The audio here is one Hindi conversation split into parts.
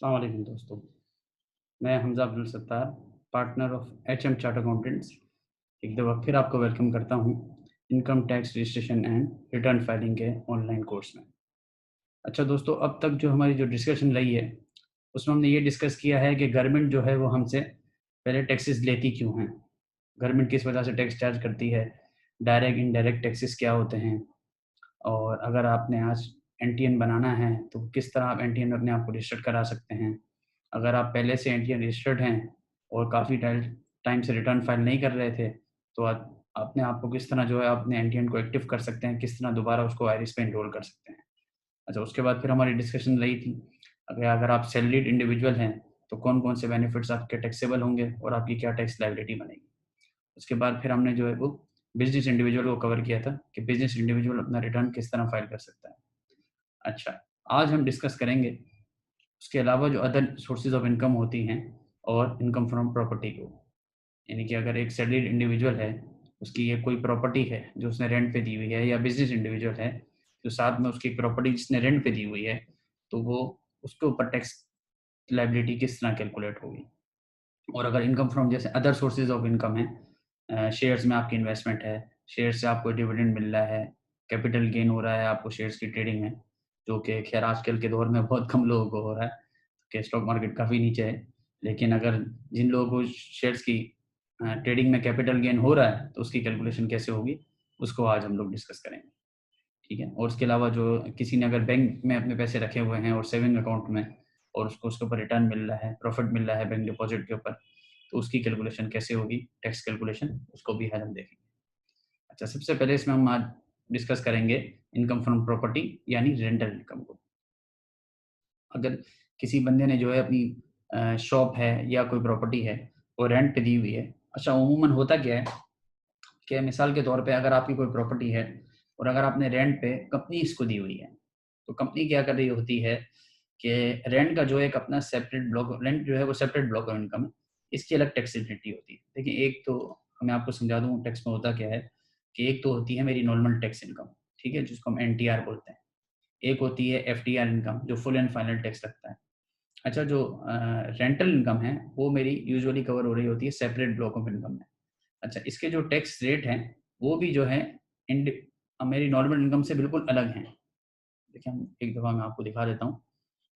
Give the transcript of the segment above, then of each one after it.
अस्सलाम वालेकुम दोस्तों। मैं Hamza Abdul Sattar, partner of HM chart accountants, एक दफ़ा फिर आपको वेलकम करता हूँ income tax registration and return filing के ऑनलाइन कोर्स में। अच्छा दोस्तों, अब तक जो हमारी जो डिस्कशन रही है, उसमें हमने ये डिस्कस किया है कि गवर्नमेंट जो है वो हमसे पहले टैक्सेस लेती क्यों हैं? गवर्नमेंट किस वजह से टैक्स चार्ज करती है? डायरेक्ट, इनडायरेक्ट टैक्सेस क्या होते हैं? और अगर आपने आज एनटीएन बनाना है, तो किस तरह आप एनटीएन अपने आप को रजिस्टर्ड करा सकते हैं? अगर आप पहले से एनटीएन रजिस्टर्ड हैं और काफ़ी टाइम से रिटर्न फाइल नहीं कर रहे थे, तो आप अपने आप को किस तरह जो है अपने एनटीएन को एक्टिव कर सकते हैं, किस तरह दोबारा उसको आईआरएस पे एनरोल कर सकते हैं। अच्छा, उसके बाद फिर हमारी डिस्कशन रही थी, अगर अगर आप सैलरीड इंडिविजुअल हैं, तो कौन-कौन से बेनिफिट्स आपके टैक्सेबल होंगे और आपकी क्या टैक्स लायबिलिटी बनेगी। उसके बाद फिर हमने जो है वो बिज़नेस इंडिविजुअल को कवर किया था कि बिज़नेस इंडिविजुअल अपना रिटर्न किस तरह फाइल कर सकता है। अच्छा, आज हम डिस्कस करेंगे उसके अलावा जो अदर सोर्सेज़ ऑफ इनकम होती हैं और इनकम फ्रॉम प्रॉपर्टी को। यानी कि अगर एक सैलरीड इंडिविजुअल है, उसकी ये कोई प्रॉपर्टी है जो उसने रेंट पे दी हुई है, या बिज़नेस इंडिविजुअल है, जो साथ में उसकी प्रॉपर्टी जिसने रेंट पे दी हुई है, तो वो उसके ऊपर टैक्स लायबिलिटी किस तरह कैलकुलेट होगी। और अगर इनकम फ्रॉम जैसे अदर सोर्सेज़ ऑफ इनकम है, शेयर्स में आपकी इन्वेस्टमेंट है, शेयर से आपको डिविडेंड मिल रहा है, कैपिटल गेन हो रहा है आपको शेयर्स की ट्रेडिंग में, जो कि खैर आजकल के दौर में बहुत कम लोगों को हो रहा है, कि स्टॉक मार्केट काफ़ी नीचे है। लेकिन अगर जिन लोगों को शेयर्स की ट्रेडिंग में कैपिटल गेन हो रहा है, तो उसकी कैलकुलेशन कैसे होगी, उसको आज हम लोग डिस्कस करेंगे, ठीक है? और उसके अलावा जो किसी ने अगर बैंक में अपने पैसे रखे हुए हैं और सेविंग अकाउंट में, और उसको उसके ऊपर रिटर्न मिल रहा है, प्रॉफिट मिल रहा है बैंक डिपॉज़िट के ऊपर, तो उसकी कैलकुलेशन कैसे होगी, टैक्स कैलकुलेशन, उसको भी आज हम देखेंगे। अच्छा, सबसे पहले इसमें हम आज डिस्कस करेंगे इनकम फ्रॉम प्रॉपर्टी यानी रेंटल इनकम को। अगर किसी बंदे ने जो है अपनी शॉप है या कोई प्रॉपर्टी है, वो रेंट पे दी हुई है। अच्छा, अमूमन होता क्या है कि मिसाल के तौर पे अगर आपकी कोई प्रॉपर्टी है और अगर आपने रेंट पे कंपनी इसको दी हुई है, तो कंपनी क्या कर रही होती है कि रेंट का जो एक अपना सेपरेट ब्लॉक, रेंट जो है वो सेपरेट ब्लॉक ऑफ इनकम है, इसकी अलग टैक्सेबिलिटी होती है। देखिए, एक तो मैं आपको समझा दूँ टैक्स में होता क्या है, कि एक तो होती है मेरी नॉर्मल टैक्स इनकम, ठीक है, जिसको हम एनटीआर बोलते हैं। एक होती है एफटीआर इनकम, जो फुल एंड फाइनल टैक्स लगता है। अच्छा, जो रेंटल इनकम है, वो मेरी यूजुअली कवर हो रही होती है सेपरेट ब्लॉक ऑफ इनकम में। अच्छा, इसके जो टैक्स रेट हैं, वो भी जो है इंड मेरी नॉर्मल इनकम से बिल्कुल अलग हैं। देखिए, हम एक दफ़ा मैं आपको दिखा देता हूँ।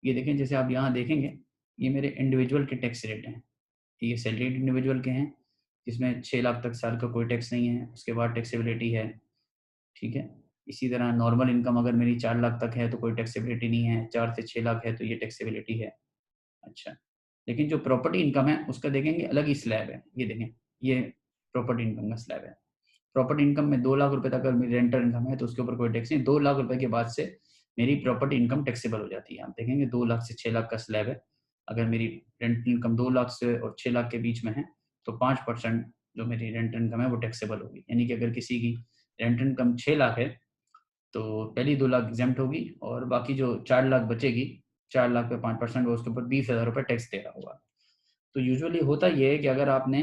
ये देखें, जैसे आप यहाँ देखेंगे, ये मेरे इंडिविजुअल के टैक्स रेट हैं। ये सैलरीड इंडिविजुअल के हैं, जिसमें 6 लाख तक साल का कोई टैक्स नहीं है, उसके बाद टैक्सेबिलिटी है, ठीक है? इसी तरह नॉर्मल इनकम अगर मेरी 4 लाख तक है, तो कोई टैक्सेबिलिटी नहीं है, 4 से 6 लाख है, तो ये टैक्सेबिलिटी है। अच्छा, लेकिन जो प्रॉपर्टी इनकम है, उसका देखेंगे अलग ही स्लैब है। ये देखें, ये प्रॉपर्टी इनकम का स्लैब है। प्रॉपर्टी इनकम में 2 लाख रुपए तक अगर मेरी रेंटल इनकम है, तो उसके ऊपर कोई टैक्स नहीं। 2 लाख रुपए के बाद से मेरी प्रॉपर्टी इनकम टैक्सेबल हो जाती है। आप देखेंगे 2 लाख से 6 लाख का स्लैब है। अगर मेरी रेंटल इनकम 2 लाख से और 6 लाख के बीच में है, तो 5% जो मेरी रेंटल इनकम है वो टैक्सेबल होगी। यानी कि अगर किसी की रेंटल इनकम 6 लाख है, तो पहली 2 लाख एग्ज़ेम्प्ट होगी और बाकी जो 4 लाख बचेगी, 4 लाख पे 5% वो उसके ऊपर 20,000 रुपए टैक्स दे रहा होगा। तो यूजुअली होता ये है कि अगर आपने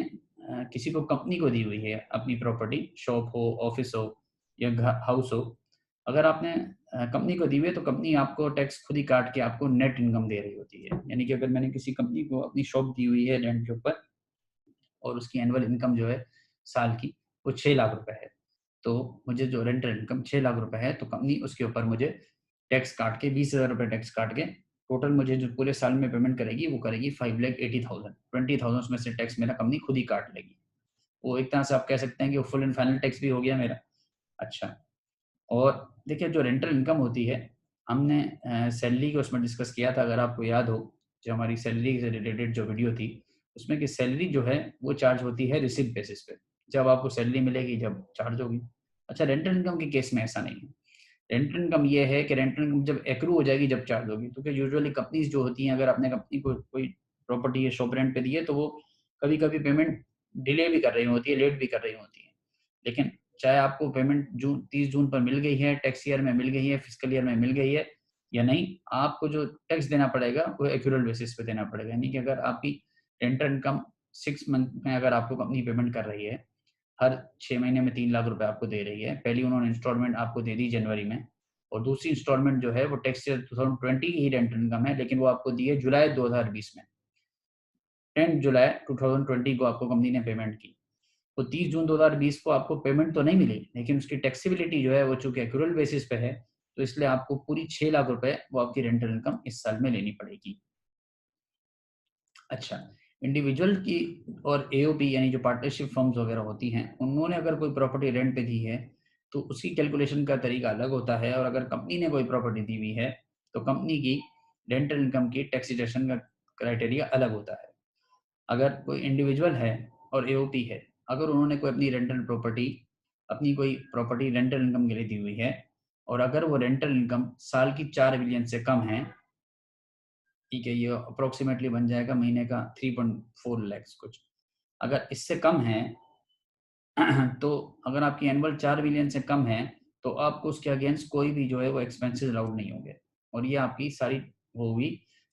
किसी को कंपनी को दी हुई है अपनी प्रॉपर्टी, शॉप हो, ऑफिस हो या हाउस हो, अगर आपने कंपनी को दी हुई है, तो कंपनी आपको टैक्स खुद ही काट के आपको नेट इनकम दे रही होती है। यानी कि अगर मैंने किसी कंपनी को अपनी शॉप दी हुई है रेंट के ऊपर, और उसकी एनुअल इनकम जो है साल की, वो 6 लाख रुपए है, तो मुझे जो रेंटल इनकम 6 लाख रुपए है, तो कंपनी उसके ऊपर मुझे टैक्स काट के 20,000 रुपए टैक्स काट के टोटल मुझे जो पूरे साल में पेमेंट करेगी, वो करेगी 5,80,000। 20,000 उसमें से टैक्स मेरा कंपनी खुद ही काट लेगी। वो एक तरह से आप कह सकते हैं कि वो फुल एंड फाइनल टैक्स भी हो गया मेरा। अच्छा, और देखिए, जो रेंटल इनकम होती है, हमने सैलरी को उसमें डिस्कस किया था, अगर आपको याद हो, जो हमारी सैलरी से रिलेटेड जो वीडियो थी, उसमें कि सैलरी जो है वो चार्ज होती है रिसीप्ट बेसिस पे। जब आपको सैलरी मिलेगी, जब चार्ज होगी। अच्छा, रेंटल इनकम के केस में ऐसा नहीं है। रेंटल इनकम ये है कि रेंटल इनकम जब एक्रू हो जाएगी, जब चार्ज होगी। क्योंकि यूजुअली कंपनीज़ जो होती हैं, अगर आपने कंपनी को कोई प्रॉपर्टी या शॉप रेंट पे दी है, तो वो कभी-कभी पेमेंट डिले भी कर रही होती है, लेट भी कर रही होती है। लेकिन चाहे आपको पेमेंट जून 30 जून पर मिल गई है, टैक्स ईयर में मिल गई है, फिस्कल ईयर में मिल गई है या नहीं, आपको जो टैक्स देना पड़ेगा वो एक्यूरल बेसिस पे देना पड़ेगा। यानी कि अगर आपकी रेंटल इनकम 6 मंथ में अगर आपको कंपनी पेमेंट कर रही है, हर 6 महीने में 3 लाख रुपए आपको दे रही है। पहली उन्होंने इंस्टॉलमेंट आपको दे दी जनवरी में, और दूसरी इंस्टॉलमेंट जो है वो टैक्स ईयर 2020 की ही रेंटल इनकम है, लेकिन वो आपको दी है जुलाई 2020 में। 10 जुलाई 2020 को आपको कंपनी ने पेमेंट की, तो 30 जून 2020 को आपको पेमेंट तो नहीं मिली, लेकिन उसकी टैक्सेबिलिटी जो है वो चूंकि एक्यूरल बेसिस पे है, तो इसलिए आपको पूरी 6 लाख रुपए वो आपकी रेंटल इनकम इस साल में लेनी पड़ेगी। अच्छा, इंडिविजुअल की और एओपी यानी जो पार्टनरशिप फर्म्स वगैरह होती हैं, उन्होंने अगर कोई प्रॉपर्टी रेंट पे दी है तो उसकी कैलकुलेशन का तरीका अलग होता है, और अगर कंपनी ने कोई प्रॉपर्टी दी हुई है तो कंपनी की रेंटल इनकम की टैक्सेशन का क्राइटेरिया अलग होता है। अगर कोई इंडिविजुअल है और एओपी है, अगर उन्होंने कोई अपनी रेंटल प्रॉपर्टी, अपनी कोई प्रॉपर्टी रेंटल इनकम के लिए दी हुई है, और अगर वो रेंटल इनकम साल की 4 मिलियन से कम है, ठीक है, ये अप्रोक्सीमेटली बन जाएगा महीने का 3.4 लाख कुछ, अगर इससे कम है तो अगर आपकी एनुअल 4 मिलियन से कम है तो आपको उसके अगेंस्ट कोई भी जो है वो एक्सपेंसेस अलाउड नहीं होंगे, और ये आपकी सारी वो होगी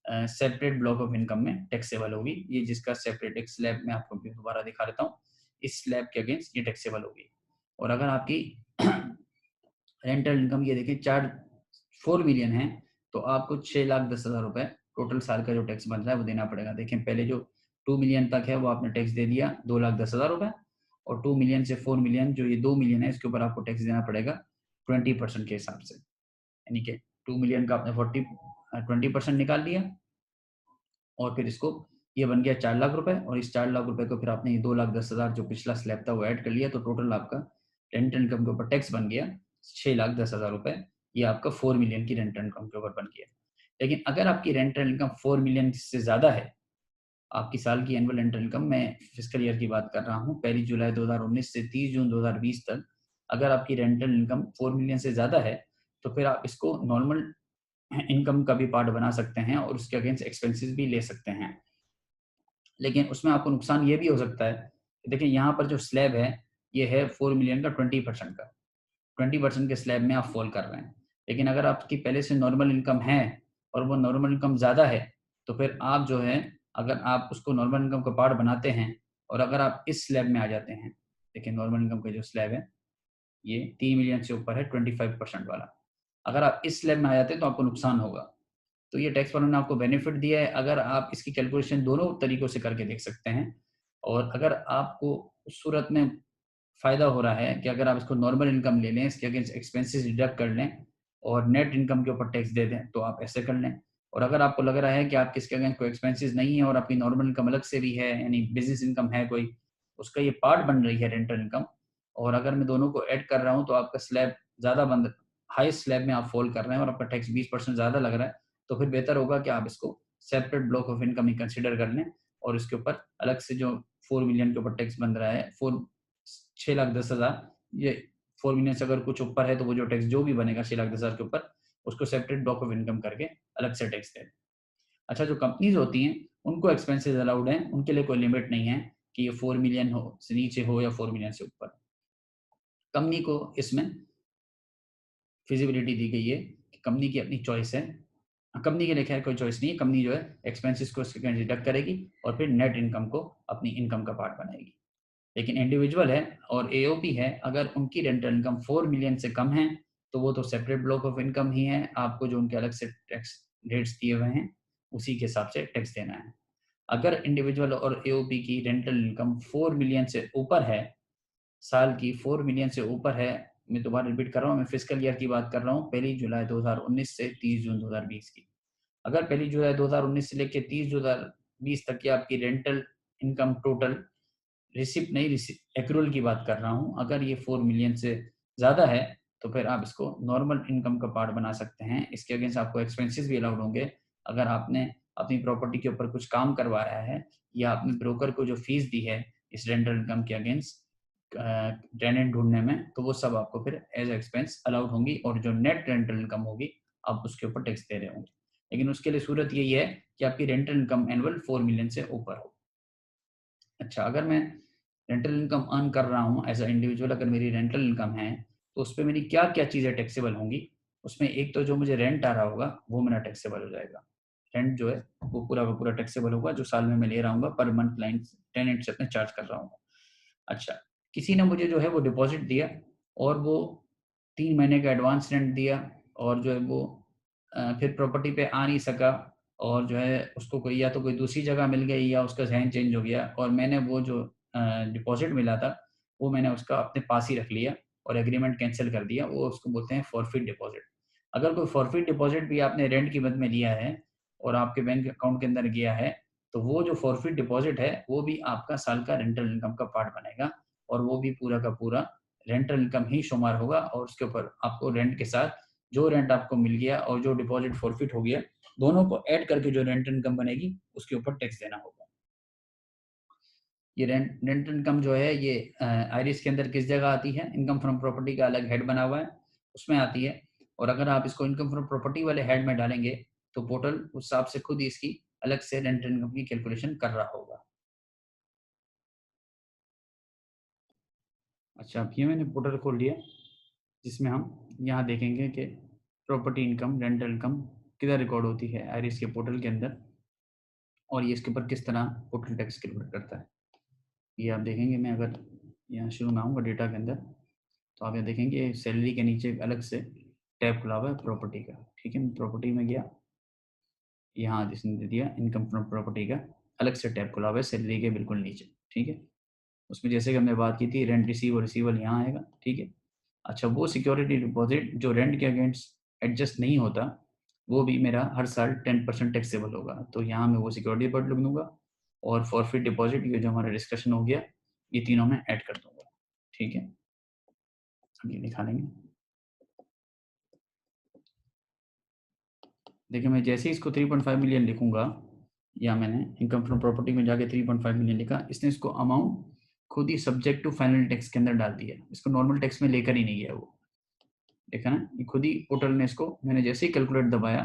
सेपरेट ब्लॉक ऑफ इनकम में टैक्सेबल होगी। ये जिसका सेपरेट एक स्लैब में आपको दोबारा दिखा देता हूँ, इस स्लैब के अगेंस्ट ये टैक्सेबल होगी। और अगर आपकी रेंटल इनकम ये देखिए 4 मिलियन है, तो आपको 6,10,000 रुपए टोटल साल का जो टैक्स बन रहा है वो देना पड़ेगा। देखिए पहले जो 2 मिलियन तक है वो आपने टैक्स दे दिया 2,10,000 रुपए, और 2 मिलियन से 4 मिलियन जो ये 2 मिलियन है इसके ऊपर आपको टैक्स देना पड़ेगा 20% के हिसाब से, यानी कि 2 मिलियन का आपने 20% निकाल लिया, और फिर इसको ये बन गया 4 लाख रुपए, और इस 4 लाख रुपए को फिर आपने ये 2,10,000 जो पिछला स्लैब था वो ऐड कर लिया, तो टोटल आपका रेंटल इनकम के ऊपर टैक्स बन गया 6,10,000 रुपए। ये आपका 4 मिलियन की रेंटल इनकम के ऊपर बन गया। लेकिन अगर आपकी रेंटल इनकम 4 मिलियन से ज्यादा है, आपकी साल की एनुअल रेंटल इनकम, मैं फिस्कल ईयर की बात कर रहा हूँ, 1 जुलाई 2019 से 30 जून 2020 तक, अगर आपकी रेंटल इनकम 4 मिलियन से ज्यादा है, तो फिर आप इसको नॉर्मल इनकम का भी पार्ट बना सकते हैं और उसके अगेंस्ट एक्सपेंसेस भी ले सकते हैं। लेकिन उसमें आपको नुकसान ये भी हो सकता है, देखिए यहाँ पर जो स्लैब है ये है 4 मिलियन का 20% का, 20% के स्लैब में आप फॉल कर रहे हैं। लेकिन अगर आपकी पहले से नॉर्मल इनकम है और वो नॉर्मल इनकम ज़्यादा है, तो फिर आप जो है, अगर आप उसको नॉर्मल इनकम का पार्ट बनाते हैं और अगर आप इस स्लैब में आ जाते हैं, देखिए नॉर्मल इनकम का जो स्लैब है ये 3 मिलियन से ऊपर है 25% वाला, अगर आप इस स्लैब में आ जाते हैं तो आपको नुकसान होगा। तो ये टैक्स वालों ने आपको बेनिफिट दिया है, अगर आप इसकी कैलकुलेशन दोनों तरीकों से करके देख सकते हैं। और अगर आपको उस सूरत में फ़ायदा हो रहा है कि अगर आप इसको नॉर्मल इनकम ले लें, इसके अगेंस्ट एक्सपेंसेस डिडक्ट कर लें और नेट इनकम के ऊपर टैक्स दे दें, तो आप ऐसे कर लें। और अगर आपको लग रहा है कि आप किसके अगेंस्ट कोई एक्सपेंसेस नहीं है और आपकी नॉर्मल इनकम अलग से भी है, यानी बिजनेस इनकम है कोई, उसका ये पार्ट बन रही है रेंटल इनकम, और अगर मैं दोनों को ऐड कर रहा हूँ तो आपका स्लैब ज़्यादा बंद, हाईएस्ट स्लैब में आप फॉल कर रहे हैं और आपका टैक्स 20% ज़्यादा लग रहा है, तो फिर बेहतर होगा कि आप इसको separate block of income he consider कर लें, और इसके ऊपर अलग से जो 4 मिलियन के ऊपर टैक्स बन रहा है, 6,10,000, ये 4 मिलियन से अगर कुछ ऊपर है तो वो जो टैक्स जो भी बनेगा 6,10,000 के ऊपर, उसको सेपरेट ब्लॉक ऑफ इनकम करके अलग से टैक्स दें। अच्छा, जो कंपनीज होती हैं उनको एक्सपेंसेस अलाउड हैं, उनके लिए कोई लिमिट नहीं है कि ये 4 मिलियन हो से नीचे हो या 4 मिलियन से ऊपर। कंपनी को इसमें फिजिबिलिटी दी गई है कि कंपनी की अपनी चॉइस है, कंपनी के लिए खैर कोई चॉइस नहीं है, कंपनी जो है एक्सपेंसेस को डिडक्ट करेगी और फिर नेट इनकम को अपनी इनकम का पार्ट बनाएगी। लेकिन इंडिविजुअल है और एओपी है, अगर उनकी रेंटल इनकम 4 मिलियन से कम है तो वो तो सेपरेट ब्लॉक ऑफ इनकम ही है, आपको जो उनके अलग से टैक्स रेट्स दिए हुए हैं उसी के हिसाब से टैक्स देना है। अगर इंडिविजुअल और एओपी की रेंटल इनकम 4 मिलियन से ऊपर है, साल की 4 मिलियन से ऊपर है, मैं दोबारा रिपीट कर रहा हूँ, मैं फिस्कल ईयर की बात कर रहा हूँ, 1 जुलाई 2019 से 30 जून 2020 की। अगर 1 जुलाई 2019 से लेकर 30 जून 2020 तक की आपकी रेंटल इनकम टोटल, रिसिप्ट नहीं, रिसिप्ट एक्रूअल की बात कर रहा हूँ, अगर ये 4 मिलियन से ज़्यादा है तो फिर आप इसको नॉर्मल इनकम का पार्ट बना सकते हैं। इसके अगेंस्ट आपको एक्सपेंसेस भी अलाउड होंगे। अगर आपने अपनी प्रॉपर्टी के ऊपर कुछ काम करवाया है या आपने ब्रोकर को जो फीस दी है इस रेंटल इनकम के अगेंस्ट टेनेंट ढूंढने में, तो वो सब आपको फिर एज एक्सपेंस अलाउड होंगी, और जो नेट रेंटल इनकम होगी आप उसके ऊपर टैक्स दे रहे होंगे। लेकिन उसके लिए सूरत यही है कि आपकी रेंटल इनकम एनुअल 4 मिलियन से ऊपर हो। अच्छा, अगर मैं रेंटल इनकम अर्न कर रहा हूँ एज अ इंडिविजुअल, अगर मेरी रेंटल इनकम है तो उसपे मेरी क्या क्या चीज़ें टैक्सेबल होंगी, उसमें एक तो जो मुझे रेंट आ रहा होगा वो मेरा टैक्सेबल हो जाएगा। रेंट जो है वो पूरा का पूरा टैक्सेबल होगा, जो साल में मैं ले रहा हूँ पर मंथ क्लाइंट टेनेंट से अपने चार्ज कर रहा हूँ। अच्छा, किसी ने मुझे जो है वो डिपॉजिट दिया और वो 3 महीने का एडवांस रेंट दिया और जो है वो फिर प्रॉपर्टी पे आ नहीं सका, और जो है उसको कोई या तो कोई दूसरी जगह मिल गई या उसका ज़हन चेंज हो गया, और मैंने वो जो डिपॉज़िट मिला था वो मैंने उसका अपने पास ही रख लिया और एग्रीमेंट कैंसल कर दिया। वो उसको बोलते हैं फॉरफिट डिपॉज़िट। अगर कोई फॉरफिट डिपॉज़िट भी आपने रेंट की मद में लिया है और आपके बैंक अकाउंट के अंदर गया है, तो वो जो फॉरफिट डिपॉज़िट है वो भी आपका साल का रेंटल इनकम का पार्ट बनेगा, और वो भी पूरा का पूरा रेंटल इनकम ही शुमार होगा, और उसके ऊपर आपको रेंट के साथ जो रेंट आपको मिल गया और जो डिपॉज़िट फॉरफिट हो गया, दोनों को ऐड करके जो रेंट इनकम बनेगी उसके ऊपर टैक्स देना होगा। ये रेंट इनकम जो है ये आईरिस के अंदर किस जगह आती है? इनकम फ्रॉम प्रॉपर्टी का अलग हेड बना हुआ है, उसमें आती है। और अगर आप इसको इनकम फ्रॉम प्रॉपर्टी वाले हेड में डालेंगे, तो पोर्टल उस हिसाब से खुद ही इसकी अलग से रेंट इनकम की कैलकुलेशन कर रहा होगा। अच्छा, अब ये मैंने पोर्टल खोल लिया, जिसमें हम यहाँ देखेंगे कि प्रॉपर्टी इनकम, रेंटल इनकम किधर रिकॉर्ड होती है आईरिस के पोर्टल के अंदर, और ये इसके ऊपर किस तरह पोर्टल टैक्स कैलकुलेट करता है। ये आप देखेंगे, मैं अगर यहाँ शुरू में आऊँगा डेटा के अंदर, तो आप यहाँ देखेंगे सैलरी के नीचे एक अलग से टैब खुला हुआ है प्रॉपर्टी का। ठीक है, मैं प्रॉपर्टी में गया, यहाँ जिसने दे दिया इनकम फ्रॉम प्रॉपर्टी का अलग से टैब खुला हुआ है सैलरी के बिल्कुल नीचे। ठीक है, उसमें जैसे कि हमने बात की थी रेंट रिसीव और रिसीवल यहाँ आएगा। ठीक है, अच्छा वो सिक्योरिटी डिपॉजिट जो रेंट के अगेंस्ट एडजस्ट नहीं होता, वो भी मेरा हर साल 10% टैक्सेबल होगा, तो यहाँ मैं वो सिक्योरिटी डिपॉजिट लिख दूंगा, और फॉरफिट डिपॉजिट ये जो हमारा डिस्कशन हो गया, ये तीनों में ऐड कर दूंगा। ठीक है, हम ये दिखा लेंगे। देखिए, मैं जैसे ही इसको 3.5 मिलियन लिखूंगा, या मैंने इनकम फ्रॉम प्रॉपर्टी में जाके 3.5 मिलियन लिखा, इसने इसको अमाउंट खुद ही सब्जेक्ट टू फाइनल टैक्स के अंदर डाल दिया, इसको नॉर्मल टैक्स में लेकर ही नहीं गया वो। देखा ना, ये खुद ही पोर्टल ने इसको, मैंने जैसे ही कैलकुलेट दबाया,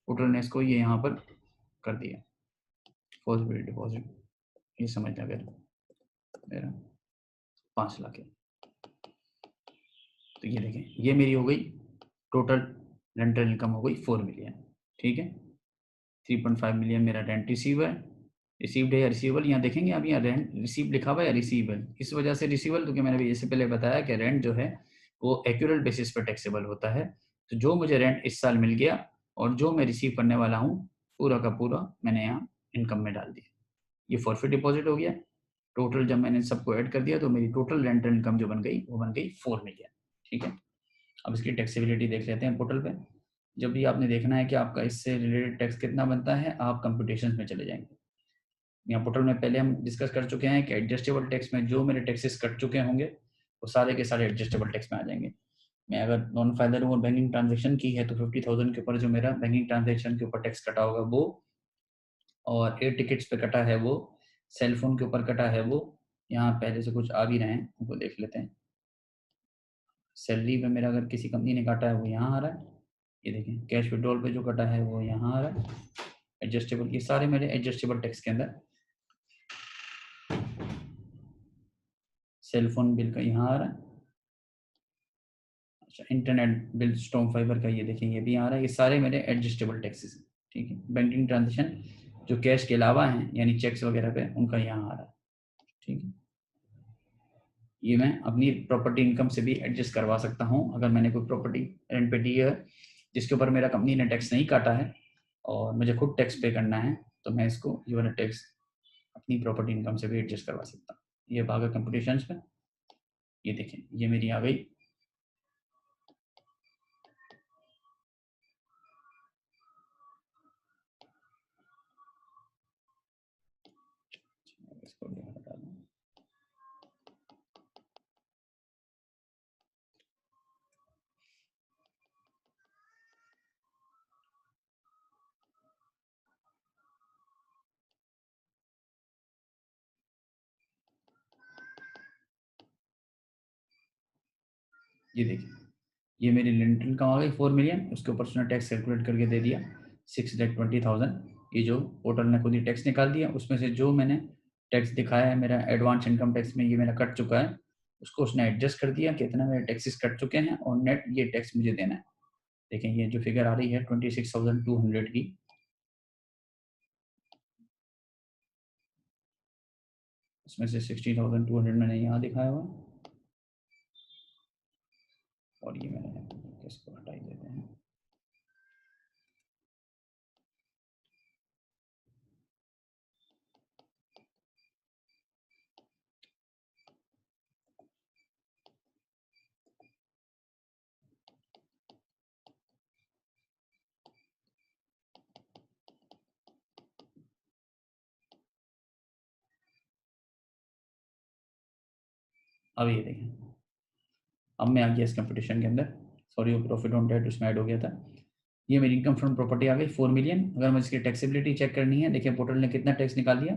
पोर्टल ने इसको ये यहाँ पर कर दिया पॉसिबल डिपॉजिट। ये समझ लगा मेरा 5 लाख है। तो ये देखें, ये मेरी हो गई टोटल रेंटल इनकम हो गई 4 मिलियन। ठीक है, 3.5 मिलियन मेरा रेंट रिसीव है, रिसीव्ड है या रिसीवेबल, यहाँ देखेंगे आप, यहाँ रेंट रिसीव लिखा हुआ है या रिसीवेबल, इस वजह से रिसीवेबल, क्योंकि मैंने अभी इससे पहले बताया कि रेंट जो है वो एक्यूरेट बेसिस पर टैक्सेबल होता है। तो जो मुझे रेंट इस साल मिल गया और जो मैं रिसीव करने वाला हूँ, पूरा का पूरा मैंने यहाँ इनकम में डाल दिया। ये फॉरफिट डिपॉजिट हो गया। टोटल जब मैंने सबको ऐड कर दिया, तो मेरी टोटल रेंटल इनकम जो बन गई वो बन गई 4 मिलियन। ठीक है, अब इसकी टैक्सेबिलिटी देख लेते हैं पोर्टल पे। जब भी आपने देखना है कि आपका इससे रिलेटेड टैक्स कितना बनता है, आप कंप्यूटेशन में चले जाएंगे। यहाँ पोर्टल में पहले हम डिस्कस कर चुके हैं कि एडजस्टेबल टैक्स में जो मेरे टैक्सेस कट चुके होंगे, वो सारे के सारे एडजस्टेबल टैक्स में आ जाएंगे। मैं अगर नॉन फाइनल और बैंकिंग ट्रांजेक्शन की है, तो 50,000 के ऊपर जो मेरा बैंकिंग ट्रांजेक्शन के ऊपर टैक्स कटा होगा वो, और एयर टिकट्स पे कटा है वो, सेल फोन के ऊपर कटा है वो, यहाँ पहले से कुछ आ भी रहे हैं, उनको देख लेते हैं। सैलरी पे मेरा अगर किसी कंपनी ने काटा है वो यहाँ आ रहा है, ये देखें। कैश विड्रॉल पे जो कटा है वो यहाँ आ रहा है। एडजस्टेबल, ये सारे मेरे एडजस्टेबल टैक्स के अंदर। सेल फोन बिल का यहाँ आ रहा है। अच्छा, इंटरनेट बिल, स्टॉम फाइबर का, ये देखें ये भी आ रहा है। ये सारे मेरे एडजस्टेबल टैक्सेस हैं। ठीक है, बैंकिंग ट्रांजेक्शन जो कैश के अलावा हैं, यानी चेक्स वगैरह पे, उनका यहाँ आ रहा है। ठीक है, ये मैं अपनी प्रॉपर्टी इनकम से भी एडजस्ट करवा सकता हूँ। अगर मैंने कोई प्रॉपर्टी रेंट पे दी है जिसके ऊपर मेरा कंपनी ने टैक्स नहीं काटा है और मुझे खुद टैक्स पे करना है, तो मैं इसको ये वाला टैक्स अपनी प्रॉपर्टी इनकम से भी एडजस्ट करवा सकता हूँ। ये भागा कंप्यूटेशंस पे, ये देखें ये मेरी आ गई। इसको भी हटा दूं। ये देखिए, ये मेरी रेंट इनकम आ गई 4 मिलियन, उसके ऊपर उसने टैक्स कैलकुलेट करके दे दिया 6,20,000। ये जो पोर्टल ने खुद ही टैक्स निकाल दिया, उसमें से जो मैंने टैक्स दिखाया है मेरा एडवांस इनकम टैक्स में, ये मेरा कट चुका है, उसको उसने एडजस्ट कर दिया कितना मेरे टैक्सेस कट चुके हैं, और नेट ये टैक्स मुझे देना है। देखें ये जो फिगर आ रही है 26,200 की, उसमें से 60,200 मैंने यहाँ दिखाया हुआ, और ये मैंने इसको हटा ही देते हैं। अब ये देखें, अब मैं आ गया इस कंपटीशन के अंदर, सॉरी वो प्रॉफिट ऑन डेट उसमें ऐड हो गया था। ये मेरी इनकम फ्रॉम प्रॉपर्टी आ गई 4 मिलियन। अगर मुझे इसकी टैक्सेबिलिटी चेक करनी है, देखिए पोर्टल ने कितना टैक्स निकाल दिया,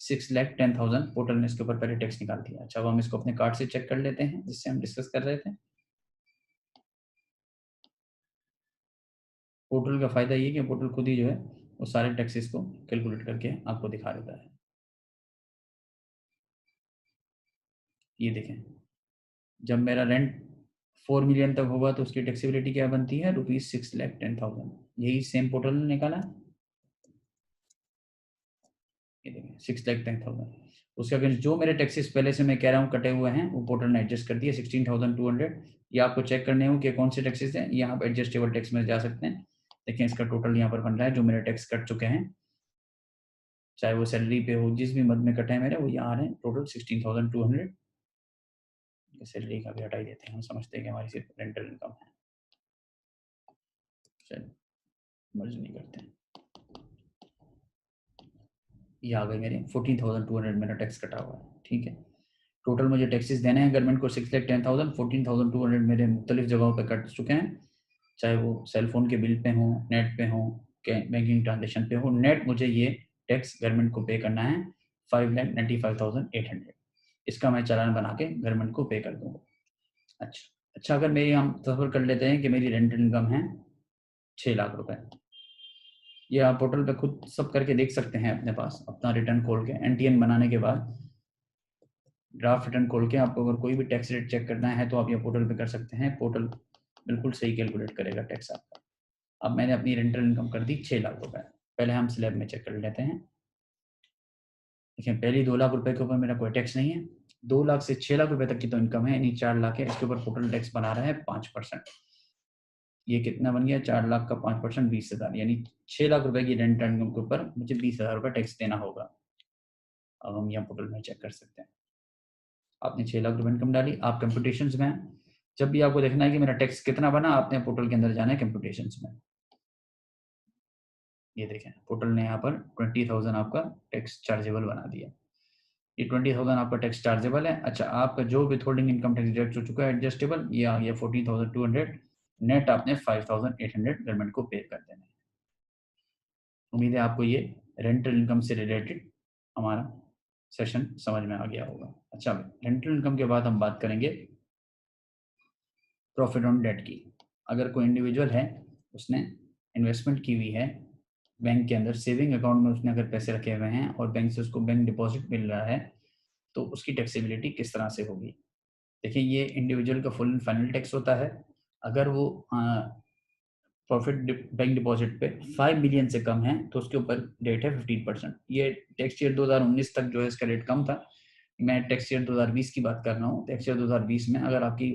6,10,000 पोर्टल ने इसके ऊपर पहले टैक्स निकाल दिया। अच्छा, अब हम इसको अपने कार्ड से चेक कर लेते हैं जिससे हम डिस्कस कर रहे थे। पोर्टल का फायदा ये कि पोर्टल खुद ही जो है वो सारे टैक्सेस को कैलकुलेट करके आपको दिखा देता है। ये देखें, जब मेरा रेंट 4 मिलियन तक होगा तो उसकी टैक्सेबिलिटी क्या बनती है, ₹6,10,000। यही सेम पोर्टल ने निकाला। ये देखें 6,10,000, उसके अगेंस्ट जो मेरे टैक्सेस पहले से मैं कह रहा हूँ कटे हुए हैं वो पोर्टल ने एडजस्ट कर दिया 16,200। ये आपको चेक करने हो कि कौन से टैक्सेस हैं, ये आप एडजस्टेबल टैक्स में जा सकते हैं। देखें इसका टोटल यहाँ पर बन रहा है, जो मेरे टैक्स कट चुके हैं, चाहे वो सैलरी पे हो, जिस भी मद में कटे हैं मेरे, वो यहाँ आ रहे हैं टोटल 16,200। सैलरी का भी हटाई देते हैं, हम समझते हैं कि हमारी सिर्फ रेंटल इनकम है। चलिए मर्ज नहीं करते हैं। ये आ गए मेरे 14,200 मेरा टैक्स कटा हुआ है। ठीक है, टोटल मुझे टैक्सेस देने हैं गवर्नमेंट को 6,10,000। 14,200 मेरे मुख्तलिफ जगहों पर कट चुके हैं, चाहे वो सेल फोन के बिल पे हो, नेट पे हो, बैंकिंग ट्रांजेक्शन पे हो। नेट मुझे ये टैक्स गवर्नमेंट को पे करना है 5,95,800। इसका मैं चालान बना के गवर्नमेंट को पे कर दूंगा। अच्छा, अगर मेरी हम तस्वर कर लेते हैं कि मेरी रेंट इनकम है 6 लाख रुपए, ये आप पोर्टल पे खुद सब करके देख सकते हैं अपने पास, अपना रिटर्न खोल के एनटीएन बनाने के बाद ड्राफ्ट रिटर्न खोल के आपको अगर कोई भी टैक्स रेट चेक करना है तो आप ये पोर्टल पे कर सकते हैं। पोर्टल बिल्कुल सही कैलकुलेट करेगा टैक्स आपका। अब मैंने अपनी रेंटल इनकम कर दी 6 लाख रुपए। पहले हम स्लैब में चेक कर लेते हैं। देखिए पहली 2 लाख रुपए के ऊपर मेरा कोई टैक्स नहीं है। 2 लाख से 6 लाख रुपए तक की तो इनकम है, यानी 4 लाख है, इसके ऊपर टोटल टैक्स बना रहा है 5%। ये कितना बन गया, 4 लाख का 5% 20,000, यानी 6 लाख रुपए की रेंट इनकम के ऊपर मुझे 20,000 रुपए टैक्स देना होगा। अब हम यहाँ पोर्टल में चेक कर सकते हैं। आपने 6 लाख रुपए इनकम डाली, आप कंप्यूटेशंस में हैं। जब भी आपको देखना है कि मेरा टैक्स कितना बना, आपने पोर्टल के अंदर जाना है कंप्यूटेशंस में। ये देखें पोर्टल ने यहाँ पर 20,000 आपका टैक्स चार्जेबल बना दिया। ये 20,000 आपका टैक्स चार्जेबल है। अच्छा, आपका जो विथहोल्डिंग इनकम टैक्स डिडक्ट हो चुका है एडजस्टेबल, ये आ गया 14,200। नेट आपने 5,800 गवर्नमेंट को पे कर देना है। उम्मीद है आपको ये रेंटल इनकम से रिलेटेड हमारा सेशन समझ में आ गया होगा। अच्छा, रेंटल इनकम के बाद हम बात करेंगे प्रॉफिट ऑन डेट की। अगर कोई इंडिविजुअल है, उसने इन्वेस्टमेंट की हुई है बैंक के अंदर, सेविंग अकाउंट में उसने अगर पैसे रखे हुए हैं और बैंक से उसको बैंक डिपॉजिट मिल रहा है, तो उसकी टैक्सेबिलिटी किस तरह से होगी। देखिए ये इंडिविजुअल का फुल एंड फाइनल टैक्स होता है। अगर वो प्रॉफिट बैंक डिपॉजिट पे 5 मिलियन से कम है तो उसके ऊपर रेट है 15%। ये टैक्स ईयर 2019 तक जो है इसका रेट कम था। मैं टैक्स ईयर 2020 की बात कर रहा हूँ। टैक्स ईयर 2020 में अगर आपकी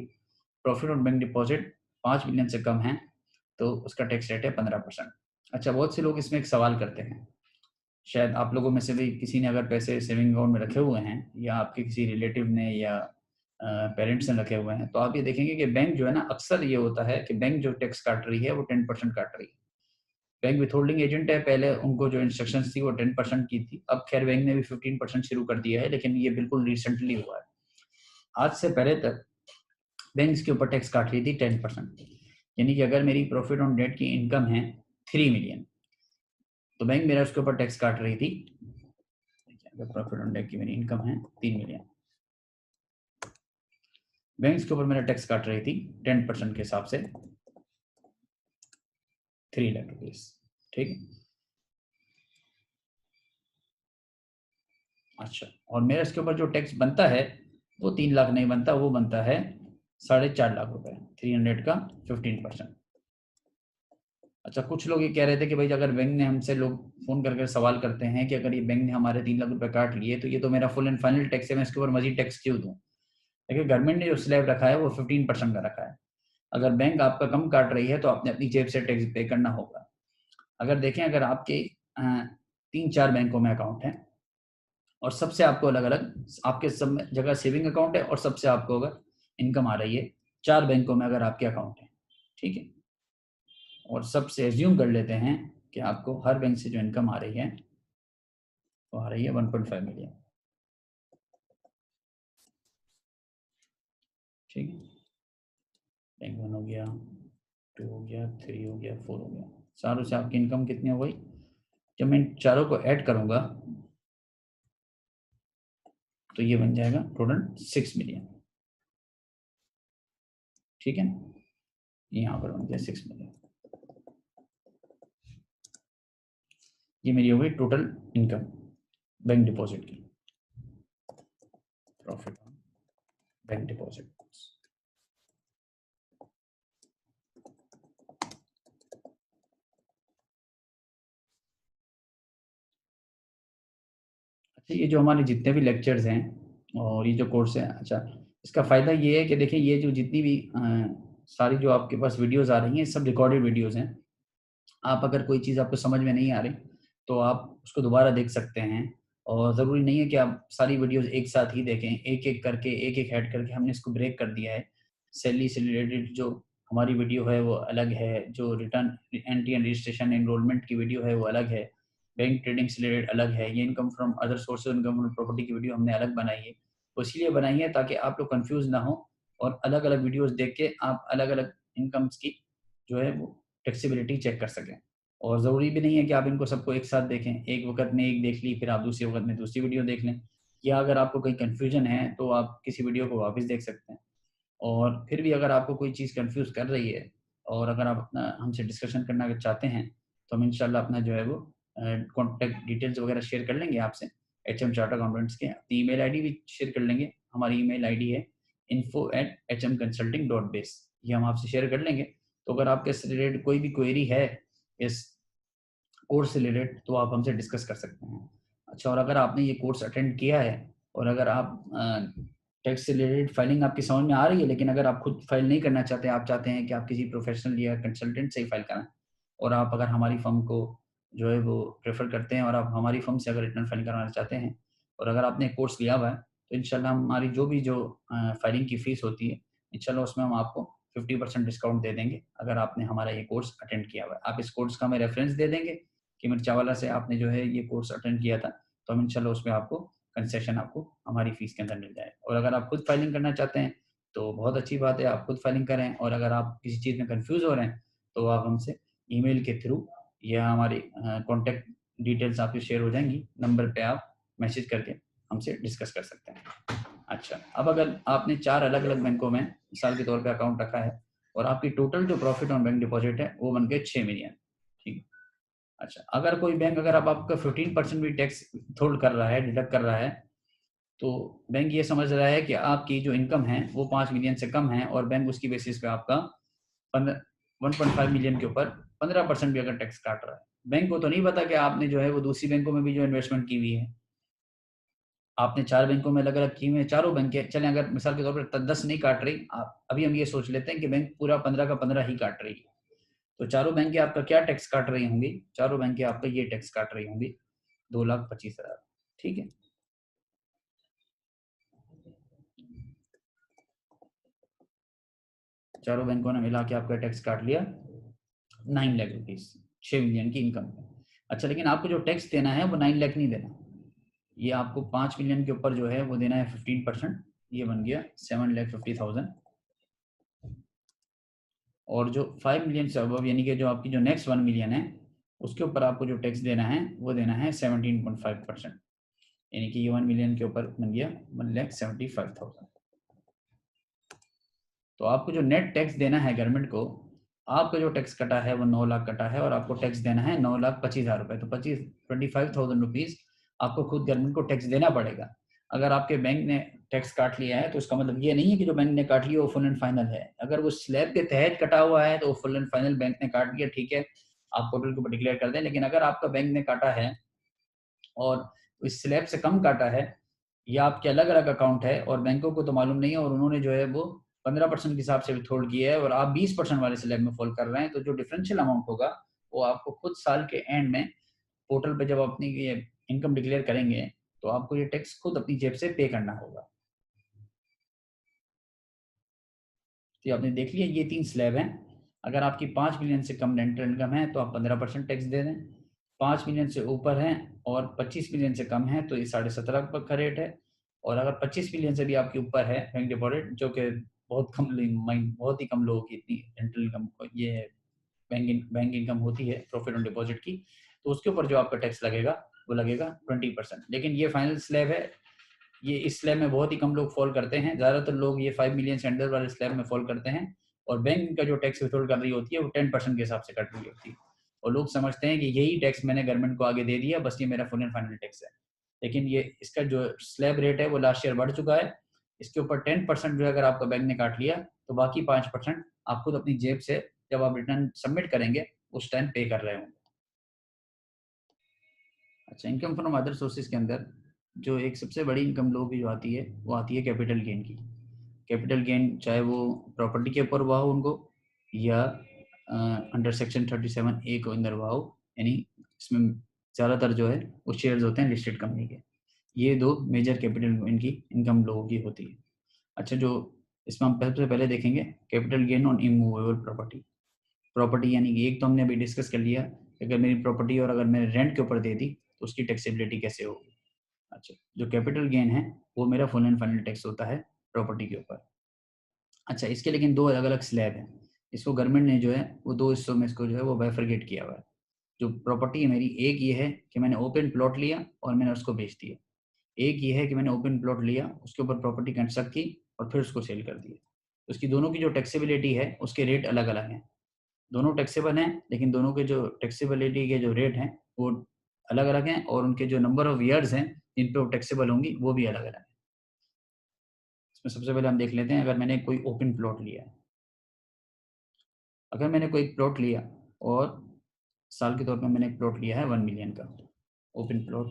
profit on bank deposit 5 million से कम है तो उसका टैक्स रेट है 15%। अच्छा, बहुत से लोग इसमें एक सवाल करते हैं, शायद आप लोगों में से भी किसी ने अगर पैसे सेविंग अकाउंट में रखे हुए हैं या आपके किसी रिलेटिव ने या पेरेंट्स ने रखे हुए हैं, तो आप ये देखेंगे कि बैंक जो है ना, अक्सर ये होता है कि बैंक जो टैक्स काट रही है वो 10% काट रही है। बैंक विथहोल्डिंग एजेंट है, पहले उनको जो इंस्ट्रक्शंस थी वो 10% की थी। अब खैर बैंक ने भी 15% शुरू कर दिया है, लेकिन ये बिल्कुल रिसेंटली हुआ है। आज से पहले तक बैंक इसके ऊपर टैक्स काट रही थी 10%। यानी कि अगर मेरी प्रॉफिट ऑन डेट की इनकम है 3 मिलियन, तो बैंक मेरा उसके ऊपर टैक्स काट रही थी। अगर प्रॉफिट ऑन डेट की मेरी इनकम है 3 मिलियन, बैंक के ऊपर मेरा टैक्स काट रही थी 10% के हिसाब से 3 लाख रुपीज। ठीक है, अच्छा, और मेरा इसके ऊपर जो टैक्स बनता है वो 3 लाख नहीं बनता, वो बनता है 4.5 लाख रुपए, 300 का 15%। अच्छा, कुछ लोग ये कह रहे थे कि भाई अगर बैंक ने हमसे, लोग फोन करके सवाल करते हैं कि अगर ये बैंक ने हमारे 3 लाख रुपए काट लिए तो ये तो मेरा फुल एंड फाइनल टैक्स है, मैं इसके ऊपर मजीद टैक्स क्यों दूं। देखिए गवर्नमेंट ने जो स्लैब रखा है वो 15% का रखा है। अगर बैंक आपका कम काट रही है तो आपने अपनी जेब से टैक्स पे करना होगा। अगर देखें, अगर आपके 3-4 बैंकों में अकाउंट है और सबसे आपको अलग अलग आपके सब जगह सेविंग अकाउंट है और सबसे आपको अगर इनकम आ रही है, 4 बैंकों में अगर आपके अकाउंट है, ठीक है, और सबसे एज्यूम कर लेते हैं कि आपको हर बैंक से जो इनकम आ रही है वो आ रही है 1.5 मिलियन। ठीक है, बैंक 1 हो गया, 2 हो गया, 3 हो गया, 4 हो गया। चारों से आपकी इनकम कितनी हो गई? जब मैं चारों को ऐड करूंगा तो ये बन जाएगा टोटल 6 मिलियन। ठीक है, यहाँ पर बन गया 6 मिलियन। ये मेरी हो गई टोटल इनकम बैंक डिपॉजिट की, प्रॉफिट ऑन बैंक डिपॉजिट। अच्छा, ये जो हमारे जितने भी लेक्चर्स हैं और ये जो कोर्स है, अच्छा इसका फ़ायदा ये है कि देखिए ये जो जितनी भी सारी जो आपके पास वीडियोस आ रही हैं सब रिकॉर्डेड वीडियोस हैं। आप अगर कोई चीज़ आपको समझ में नहीं आ रही तो आप उसको दोबारा देख सकते हैं, और ज़रूरी नहीं है कि आप सारी वीडियोस एक साथ ही देखें, एक एक करके एक एक ऐड करके हमने इसको ब्रेक कर दिया है। सैलरी से रिलेटेड जो हमारी वीडियो है वो अलग है, जो return entry and registration enrolment की वीडियो है वो अलग है, बैंक ट्रेडिंग से रिलेटेड अलग है, ये income from other sources income from property की वीडियो हमने अलग बनाई है। तो इसलिए बनाई है ताकि आप लोग कंफ्यूज ना हो और अलग अलग वीडियोस देख के आप अलग अलग इनकम्स की जो है वो टैक्सेबिलिटी चेक कर सकें। और ज़रूरी भी नहीं है कि आप इनको सबको एक साथ देखें, एक वक्त में एक देख ली फिर आप दूसरे वक्त में दूसरी वीडियो देख लें, या अगर आपको कहीं कन्फ्यूजन है तो आप किसी वीडियो को वापस देख सकते हैं। और फिर भी अगर आपको कोई चीज़ कंफ्यूज कर रही है और अगर आप अपना हमसे डिस्कशन करना चाहते हैं तो हम इंशाल्लाह अपना जो है वो कॉन्टैक्ट डिटेल्स वगैरह शेयर कर लेंगे आपसे, HM चार्टर्ड अकाउंटेंट्स के। अपनी ईमेल आईडी भी शेयर कर लेंगे। हमारी ईमेल आईडी है info@hmconsulting.base, ये हम आपसे शेयर कर लेंगे। तो अगर आपके से रिलेटेड कोई भी क्वेरी है इस कोर्स से रिलेटेड तो आप हमसे डिस्कस कर सकते हैं। अच्छा, और अगर आपने ये कोर्स अटेंड किया है और अगर आप टैक्स से रिलेटेड फाइलिंग आपकी समझ में आ रही है, लेकिन अगर आप खुद फाइल नहीं करना चाहते, आप चाहते हैं कि आप किसी प्रोफेशनल या कंसल्टेंट से ही फाइल कराएं, और आप अगर हमारी फर्म को जो है वो प्रेफर करते हैं और आप हमारी फर्म से अगर रिटर्न फाइल करवाना चाहते हैं और अगर आपने कोर्स लिया हुआ है तो इंशाल्लाह हमारी जो भी जो फाइलिंग की फ़ीस होती है इंशाल्लाह उसमें हम आपको 50% डिस्काउंट दे देंगे अगर आपने हमारा ये कोर्स अटेंड किया हुआ है। आप इस कोर्स का हमें रेफरेंस दे देंगे कि मिर्चावाला से आपने जो है ये कोर्स अटेंड किया था, तो हम इंशाल्लाह उसमें आपको कंसेशन आपको हमारी फ़ीस के अंदर मिल जाए। और अगर आप खुद फाइलिंग करना चाहते हैं तो बहुत अच्छी बात है, आप खुद फाइलिंग करें, और अगर आप किसी चीज़ में कन्फ्यूज़ हो रहे हैं तो आप हमसे ईमेल के थ्रू या हमारी कॉन्टैक्ट डिटेल्स आपकी शेयर हो जाएँगी, नंबर पे आप मैसेज करके हमसे डिस्कस कर सकते हैं। अच्छा, अब अगर आपने 4 अलग-अलग बैंकों में मिसाल के तौर पे अकाउंट रखा है और आपकी टोटल जो प्रॉफिट ऑन बैंक डिपॉजिट है वो बन गए 6 मिलियन, ठीक है। अच्छा, अगर कोई बैंक अगर अब आपका 15% भी टैक्स होल्ड कर रहा है, डिडक्ट कर रहा है, तो बैंक ये समझ रहा है कि आपकी जो इनकम है वो 5 मिलियन से कम है और बैंक उसकी बेसिस पे आपका 1.5 मिलियन के ऊपर 15% भी अगर टैक्स काट रहा है। बैंक को तो नहीं पता कि आपने जो है वो दूसरी बैंकों में भी जो इन्वेस्टमेंट की हुई है। आपने 4 बैंकों में अलग-अलग की हुई है, चारों बैंकें चलें अगर मिसाल के तौर पर 10 नहीं काट रही, आप अभी हम ये सोच लेते हैं कि बैंक पूरा 15 का 15 ही काट रही है। तो चारों बैंकें आपका क्या टैक्स काट रही होंगी? चारों बैंकें आपका ये टैक्स काट रही होंगी, 2,25,000, ठीक है। चारों बैंकों ने मिला के आपका टैक्स काट लिया 9 लाख रुपीस 6 मिलियन की इनकम पे। अच्छा, लेकिन आपको जो टैक्स देना है वो 9 लाख नहीं देना, ये आपको 5 मिलियन के ऊपर जो है वो देना है 15%, ये बन गया 7,50,000। और जो 5 मिलियन से अबव यानी कि जो आपकी जो नेक्स्ट 1 मिलियन है उसके ऊपर आपको जो टैक्स देना है वो देना है 17.5%, यानी कि ये 1 मिलियन के ऊपर बन गया 1,75,000। तो आपको जो नेट टैक्स देना है गवर्नमेंट को, आपका जो टैक्स कटा है वो 9 लाख कटा है और आपको टैक्स देना है 9,25,000 रुपए। तो 25,000 रुपीज़ आपको खुद गवर्नमेंट को टैक्स देना पड़ेगा। अगर आपके बैंक ने टैक्स काट लिया है तो इसका मतलब ये नहीं है कि जो बैंक ने काट लिया वो फुल एंड फाइनल है। अगर वो स्लैब के तहत कटा हुआ है तो फुल एंड फाइनल बैंक ने काट लिया, ठीक है, आप पोर्टल के ऊपर डिक्लेयर कर दें। लेकिन अगर आपका बैंक ने काटा है और इस स्लैब से कम काटा है या आपके अलग अलग अकाउंट है और बैंकों को तो मालूम नहीं है और उन्होंने जो है वो 15% के हिसाब से विथहोल्ड किया है और आप 20% वाले स्लैब में फॉल कर रहे हैं, तो जो डिफरेंशियल अमाउंट होगा वो आपको खुद साल के एंड में पोर्टल पे जब अपनी ये इनकम डिक्लेयर करेंगे तो आपको ये टैक्स खुद अपनी जेब से पे करना होगा। तो आपने देख लिया ये 3 स्लैब हैं। अगर आपकी 5 मिलियन से कम रेंटल इनकम है तो आप 15% टैक्स दे दें। 5 मिलियन से ऊपर है और 25 मिलियन से कम है तो ये 17.5% का रेट है। और अगर 25 मिलियन से भी आपके ऊपर है बैंक डिपॉजिट जो कि बहुत ही कम लोगों की इतनी रेंटल इनकम ये बैंक इनकम होती है प्रॉफिट ऑन डिपॉजिट की, तो उसके ऊपर जो आपका टैक्स लगेगा वो लगेगा 20%। लेकिन ये फाइनल स्लैब है, ये इस स्लैब में बहुत ही कम लोग फॉल करते हैं। ज़्यादातर लोग ये 5 मिलियन से अंडर वाले स्लैब में फॉल करते हैं, और बैंक का जो टैक्स विथहोल्ड कर रही होती है वो 10% के हिसाब से कट रही होती है, और लोग समझते हैं कि यही टैक्स मैंने गवर्नमेंट को आगे दे दिया, बस ये मेरा फुल एंड फाइनल टैक्स है। लेकिन ये इसका जो स्लैब रेट है वो लास्ट ईयर बढ़ चुका है। इसके ऊपर 10% जो है अगर आपका बैंक ने काट लिया, तो बाकी 5% आप खुद अपनी जेब से जब आप रिटर्न सबमिट करेंगे उस टाइम पे कर रहे होंगे। अच्छा, इनकम फ्रॉम अदर सोर्सेज के अंदर जो एक सबसे बड़ी इनकम लोगों की जो आती है वो आती है कैपिटल गेन की। कैपिटल गेन चाहे वो प्रॉपर्टी के ऊपर हुआ हो उनको, या अंडर सेक्शन 37A को अंदर हुआ हो, यानी इसमें ज़्यादातर जो है वो शेयर्स होते हैं लिस्टेड कंपनी के। ये दो मेजर कैपिटल इनकी इनकम लोगों की होती है। अच्छा, जो इसमें हम सबसे पहले देखेंगे capital gain on immovable property. Property यानी कि एक तो हमने अभी डिस्कस कर लिया, अगर मेरी प्रॉपर्टी और अगर मैंने रेंट के ऊपर दे दी तो उसकी टैक्सेबिलिटी कैसे होगी। अच्छा, जो कैपिटल गेन है वो मेरा फुल एंड फाइनल टैक्स होता है प्रॉपर्टी के ऊपर। अच्छा, इसके लेकिन दो अलग अलग स्लैब हैं। इसको गवर्नमेंट ने जो है वो दो हिस्सों में इसको जो है वो बाइफरगेट किया हुआ है। जो प्रॉपर्टी है मेरी, एक ये है कि मैंने ओपन प्लॉट लिया और मैंने उसको बेच दिया। एक ये है कि मैंने ओपन प्लॉट लिया, उसके ऊपर प्रॉपर्टी कंस्ट्रक्ट की और फिर उसको सेल कर दिया। उसकी दोनों की जो टैक्सेबिलिटी है उसके रेट अलग अलग हैं। दोनों टैक्सेबल हैं, लेकिन दोनों के जो टैक्सेबिलिटी के जो रेट हैं वो अलग अलग हैं, और उनके जो नंबर ऑफ ईयर्स हैं जिन पे वो टैक्सेबल होंगी वो भी अलग अलग हैं। इसमें सबसे पहले हम देख लेते हैं, अगर मैंने कोई ओपन प्लॉट लिया है, अगर मैंने कोई प्लॉट लिया और साल के तौर पे मैंने एक प्लॉट लिया है 1 मिलियन का ओपन प्लॉट,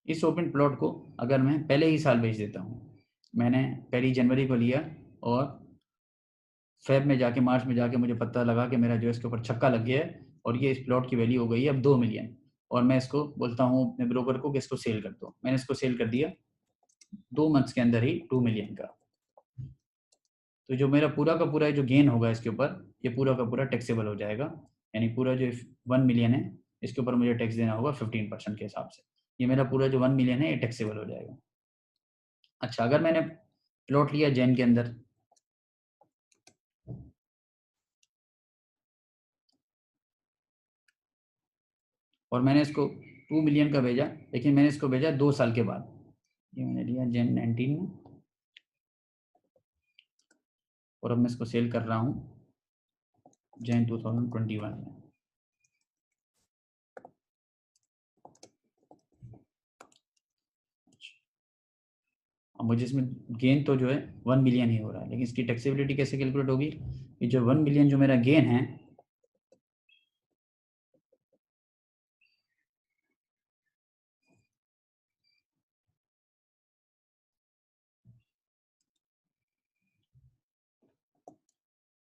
इस ओपन प्लॉट को अगर मैं पहले ही साल बेच देता हूँ, मैंने 1 जनवरी को लिया और फेब में जाके मार्च में जाके मुझे पता लगा कि मेरा जो इसके ऊपर छक्का लग गया है और ये इस प्लॉट की वैल्यू हो गई है अब 2 मिलियन, और मैं इसको बोलता हूँ अपने ब्रोकर को कि इसको सेल कर दो। मैंने इसको सेल कर दिया 2 मंथ्स के अंदर ही 2 मिलियन का, तो जो मेरा पूरा का पूरा जो गेन होगा इसके ऊपर, ये पूरा का पूरा टैक्सेबल हो जाएगा। यानी पूरा जो 1 मिलियन है इसके ऊपर मुझे टैक्स देना होगा 15% के हिसाब से। ये मेरा पूरा जो 1 मिलियन है ये टैक्सेबल हो जाएगा। अच्छा, अगर मैंने प्लॉट लिया जैन के अंदर, और मैंने इसको 2 मिलियन का भेजा, लेकिन मैंने इसको भेजा 2 साल के बाद। ये मैंने लिया जैन 19 में और अब मैं इसको सेल कर रहा हूँ जैन 2021 में। अब मुझे इसमें गेन तो जो है 1 मिलियन ही हो रहा है, लेकिन इसकी टैक्सेबिलिटी कैसे कैलकुलेट होगी। ये जो 1 मिलियन जो मेरा गेन है,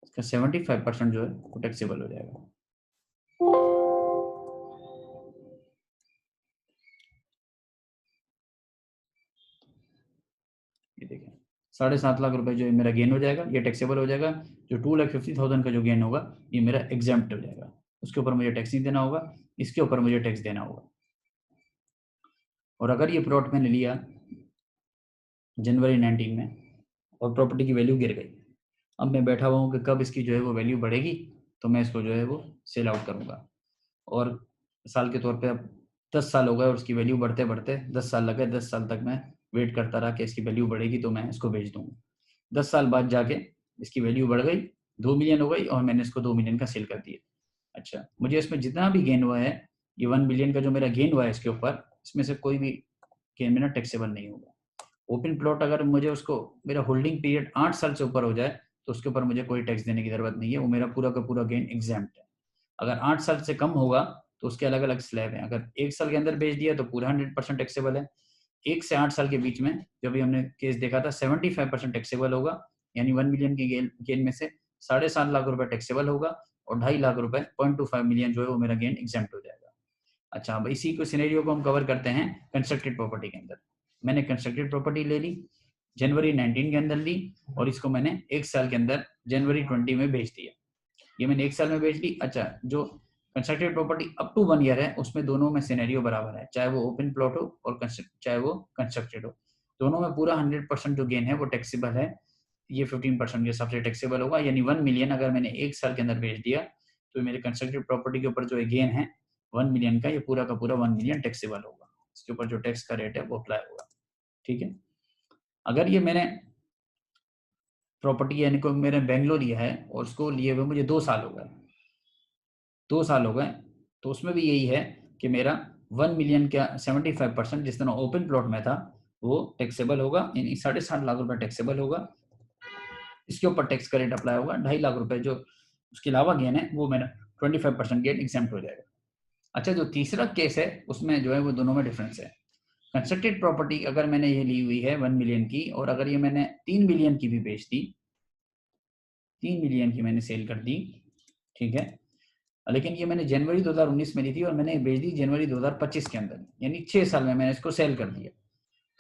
इसका 75% जो है वो टैक्सेबल हो जाएगा। ये देखें, 7.5 लाख रुपए जो मेरा गेन हो जाएगा ये टैक्सेबल हो जाएगा। जो 2,50,000 का जो गेन होगा ये मेरा एग्जाम्प्ट हो जाएगा, उसके ऊपर मुझे टैक्स नहीं देना होगा, इसके ऊपर मुझे टैक्स देना होगा। और अगर ये प्लॉट मैंने लिया जनवरी 19 में और प्रॉपर्टी की वैल्यू गिर गई, अब मैं बैठा हुआ हूँ कि कब इसकी जो है वो वैल्यू बढ़ेगी, तो मैं इसको जो है वो सेल आउट करूँगा। और साल के तौर पे अब 10 साल हो गए और उसकी वैल्यू बढ़ते बढ़ते 10 साल लगे, 10 साल तक मैं वेट करता रहा कि इसकी वैल्यू बढ़ेगी तो मैं इसको बेच दूँगा। 10 साल बाद जाके इसकी वैल्यू बढ़ गई, 2 मिलियन हो गई और मैंने इसको 2 मिलियन का सेल कर दिया। अच्छा, मुझे इसमें जितना भी गेन हुआ है, ये 1 मिलियन का जो मेरा गेन हुआ है इसके ऊपर, इसमें से कोई भी गेन मेरा टैक्सेबल नहीं होगा। ओपन प्लॉट अगर मुझे उसको मेरा होल्डिंग पीरियड 8 साल से ऊपर हो जाए तो उसके ऊपर मुझे कोई टैक्स देने की जरूरत नहीं है, वो मेरा पूरा का पूरा गेन एग्जाम्प्ट है। अगर 8 साल से कम होगा तो उसके अलग अलग स्लैब हैं। अगर 1 साल के अंदर बेच दिया तो पूरा 100% टैक्सेबल है। 1 से 8 साल के बीच में जो भी हमने केस देखा था 75% टैक्सेबल होगा, यानी 1 मिलियन की गेन में से 7.5 लाख रुपए टैक्सेबल होगा और 2.5 लाख रुपए 0.25 मिलियन जो है वो मेरा गेन एग्जाम्प्ट हो जाएगा। अच्छा, अब इसी को सिनेरियो को हम कवर करते हैं कंस्ट्रक्टेड प्रॉपर्टी के अंदर। मैंने कंस्ट्रक्टेड प्रॉपर्टी ले ली, जनवरी 19 के अंदर ली, और इसको मैंने 1 साल के अंदर जनवरी 20 में बेच दिया। ये मैंने 1 साल में बेच ली। अच्छा, जो constructed property up to 1 year है, उसमें दोनों में सिनेरियो बराबर है, चाहे वो ओपन प्लॉट हो और चाहे वो कंस्ट्रक्टेड हो, दोनों में पूरा 100% जो गेन है वो टैक्सेबल है। ये 15% के हिसाब से टैक्सेबल होगा, यानी 1 मिलियन अगर मैंने 1 साल के अंदर बेच दिया तो मेरे कंस्ट्रक्टेड प्रॉपर्टी के ऊपर जो गेन है 1 मिलियन का, ये पूरा का पूरा 1 मिलियन टैक्सेबल होगा, इसके ऊपर जो टैक्स का रेट है वो अप्लाई होगा। ठीक है, अगर ये मैंने प्रॉपर्टी यानी कोई मैंने बेंगलोर लिया है और उसको लिए हुए मुझे 2 साल हो गए, 2 साल हो गए, तो उसमें भी यही है कि मेरा 1 मिलियन का 75% जिस तरह ओपन प्लॉट में था वो टैक्सेबल होगा, यानी 7.5 लाख रुपए टैक्सेबल होगा, इसके ऊपर टैक्स का रेट अप्लाई होगा। 2.5 लाख रुपए जो उसके अलावा गेन है वो मेरा 25% गेन एग्जेम्प्ट हो जाएगा। अच्छा, जो तीसरा केस है उसमें जो है वो दोनों में डिफरेंस है। कंस्ट्रक्टेड प्रॉपर्टी अगर मैंने ये ली हुई है 1 मिलियन की, और अगर ये मैंने 3 मिलियन की भी बेच दी, 3 मिलियन की मैंने सेल कर दी, ठीक है, लेकिन ये मैंने जनवरी 2019 में ली थी और मैंने बेच दी जनवरी 2025 के अंदर, यानी 6 साल में मैंने इसको सेल कर दिया।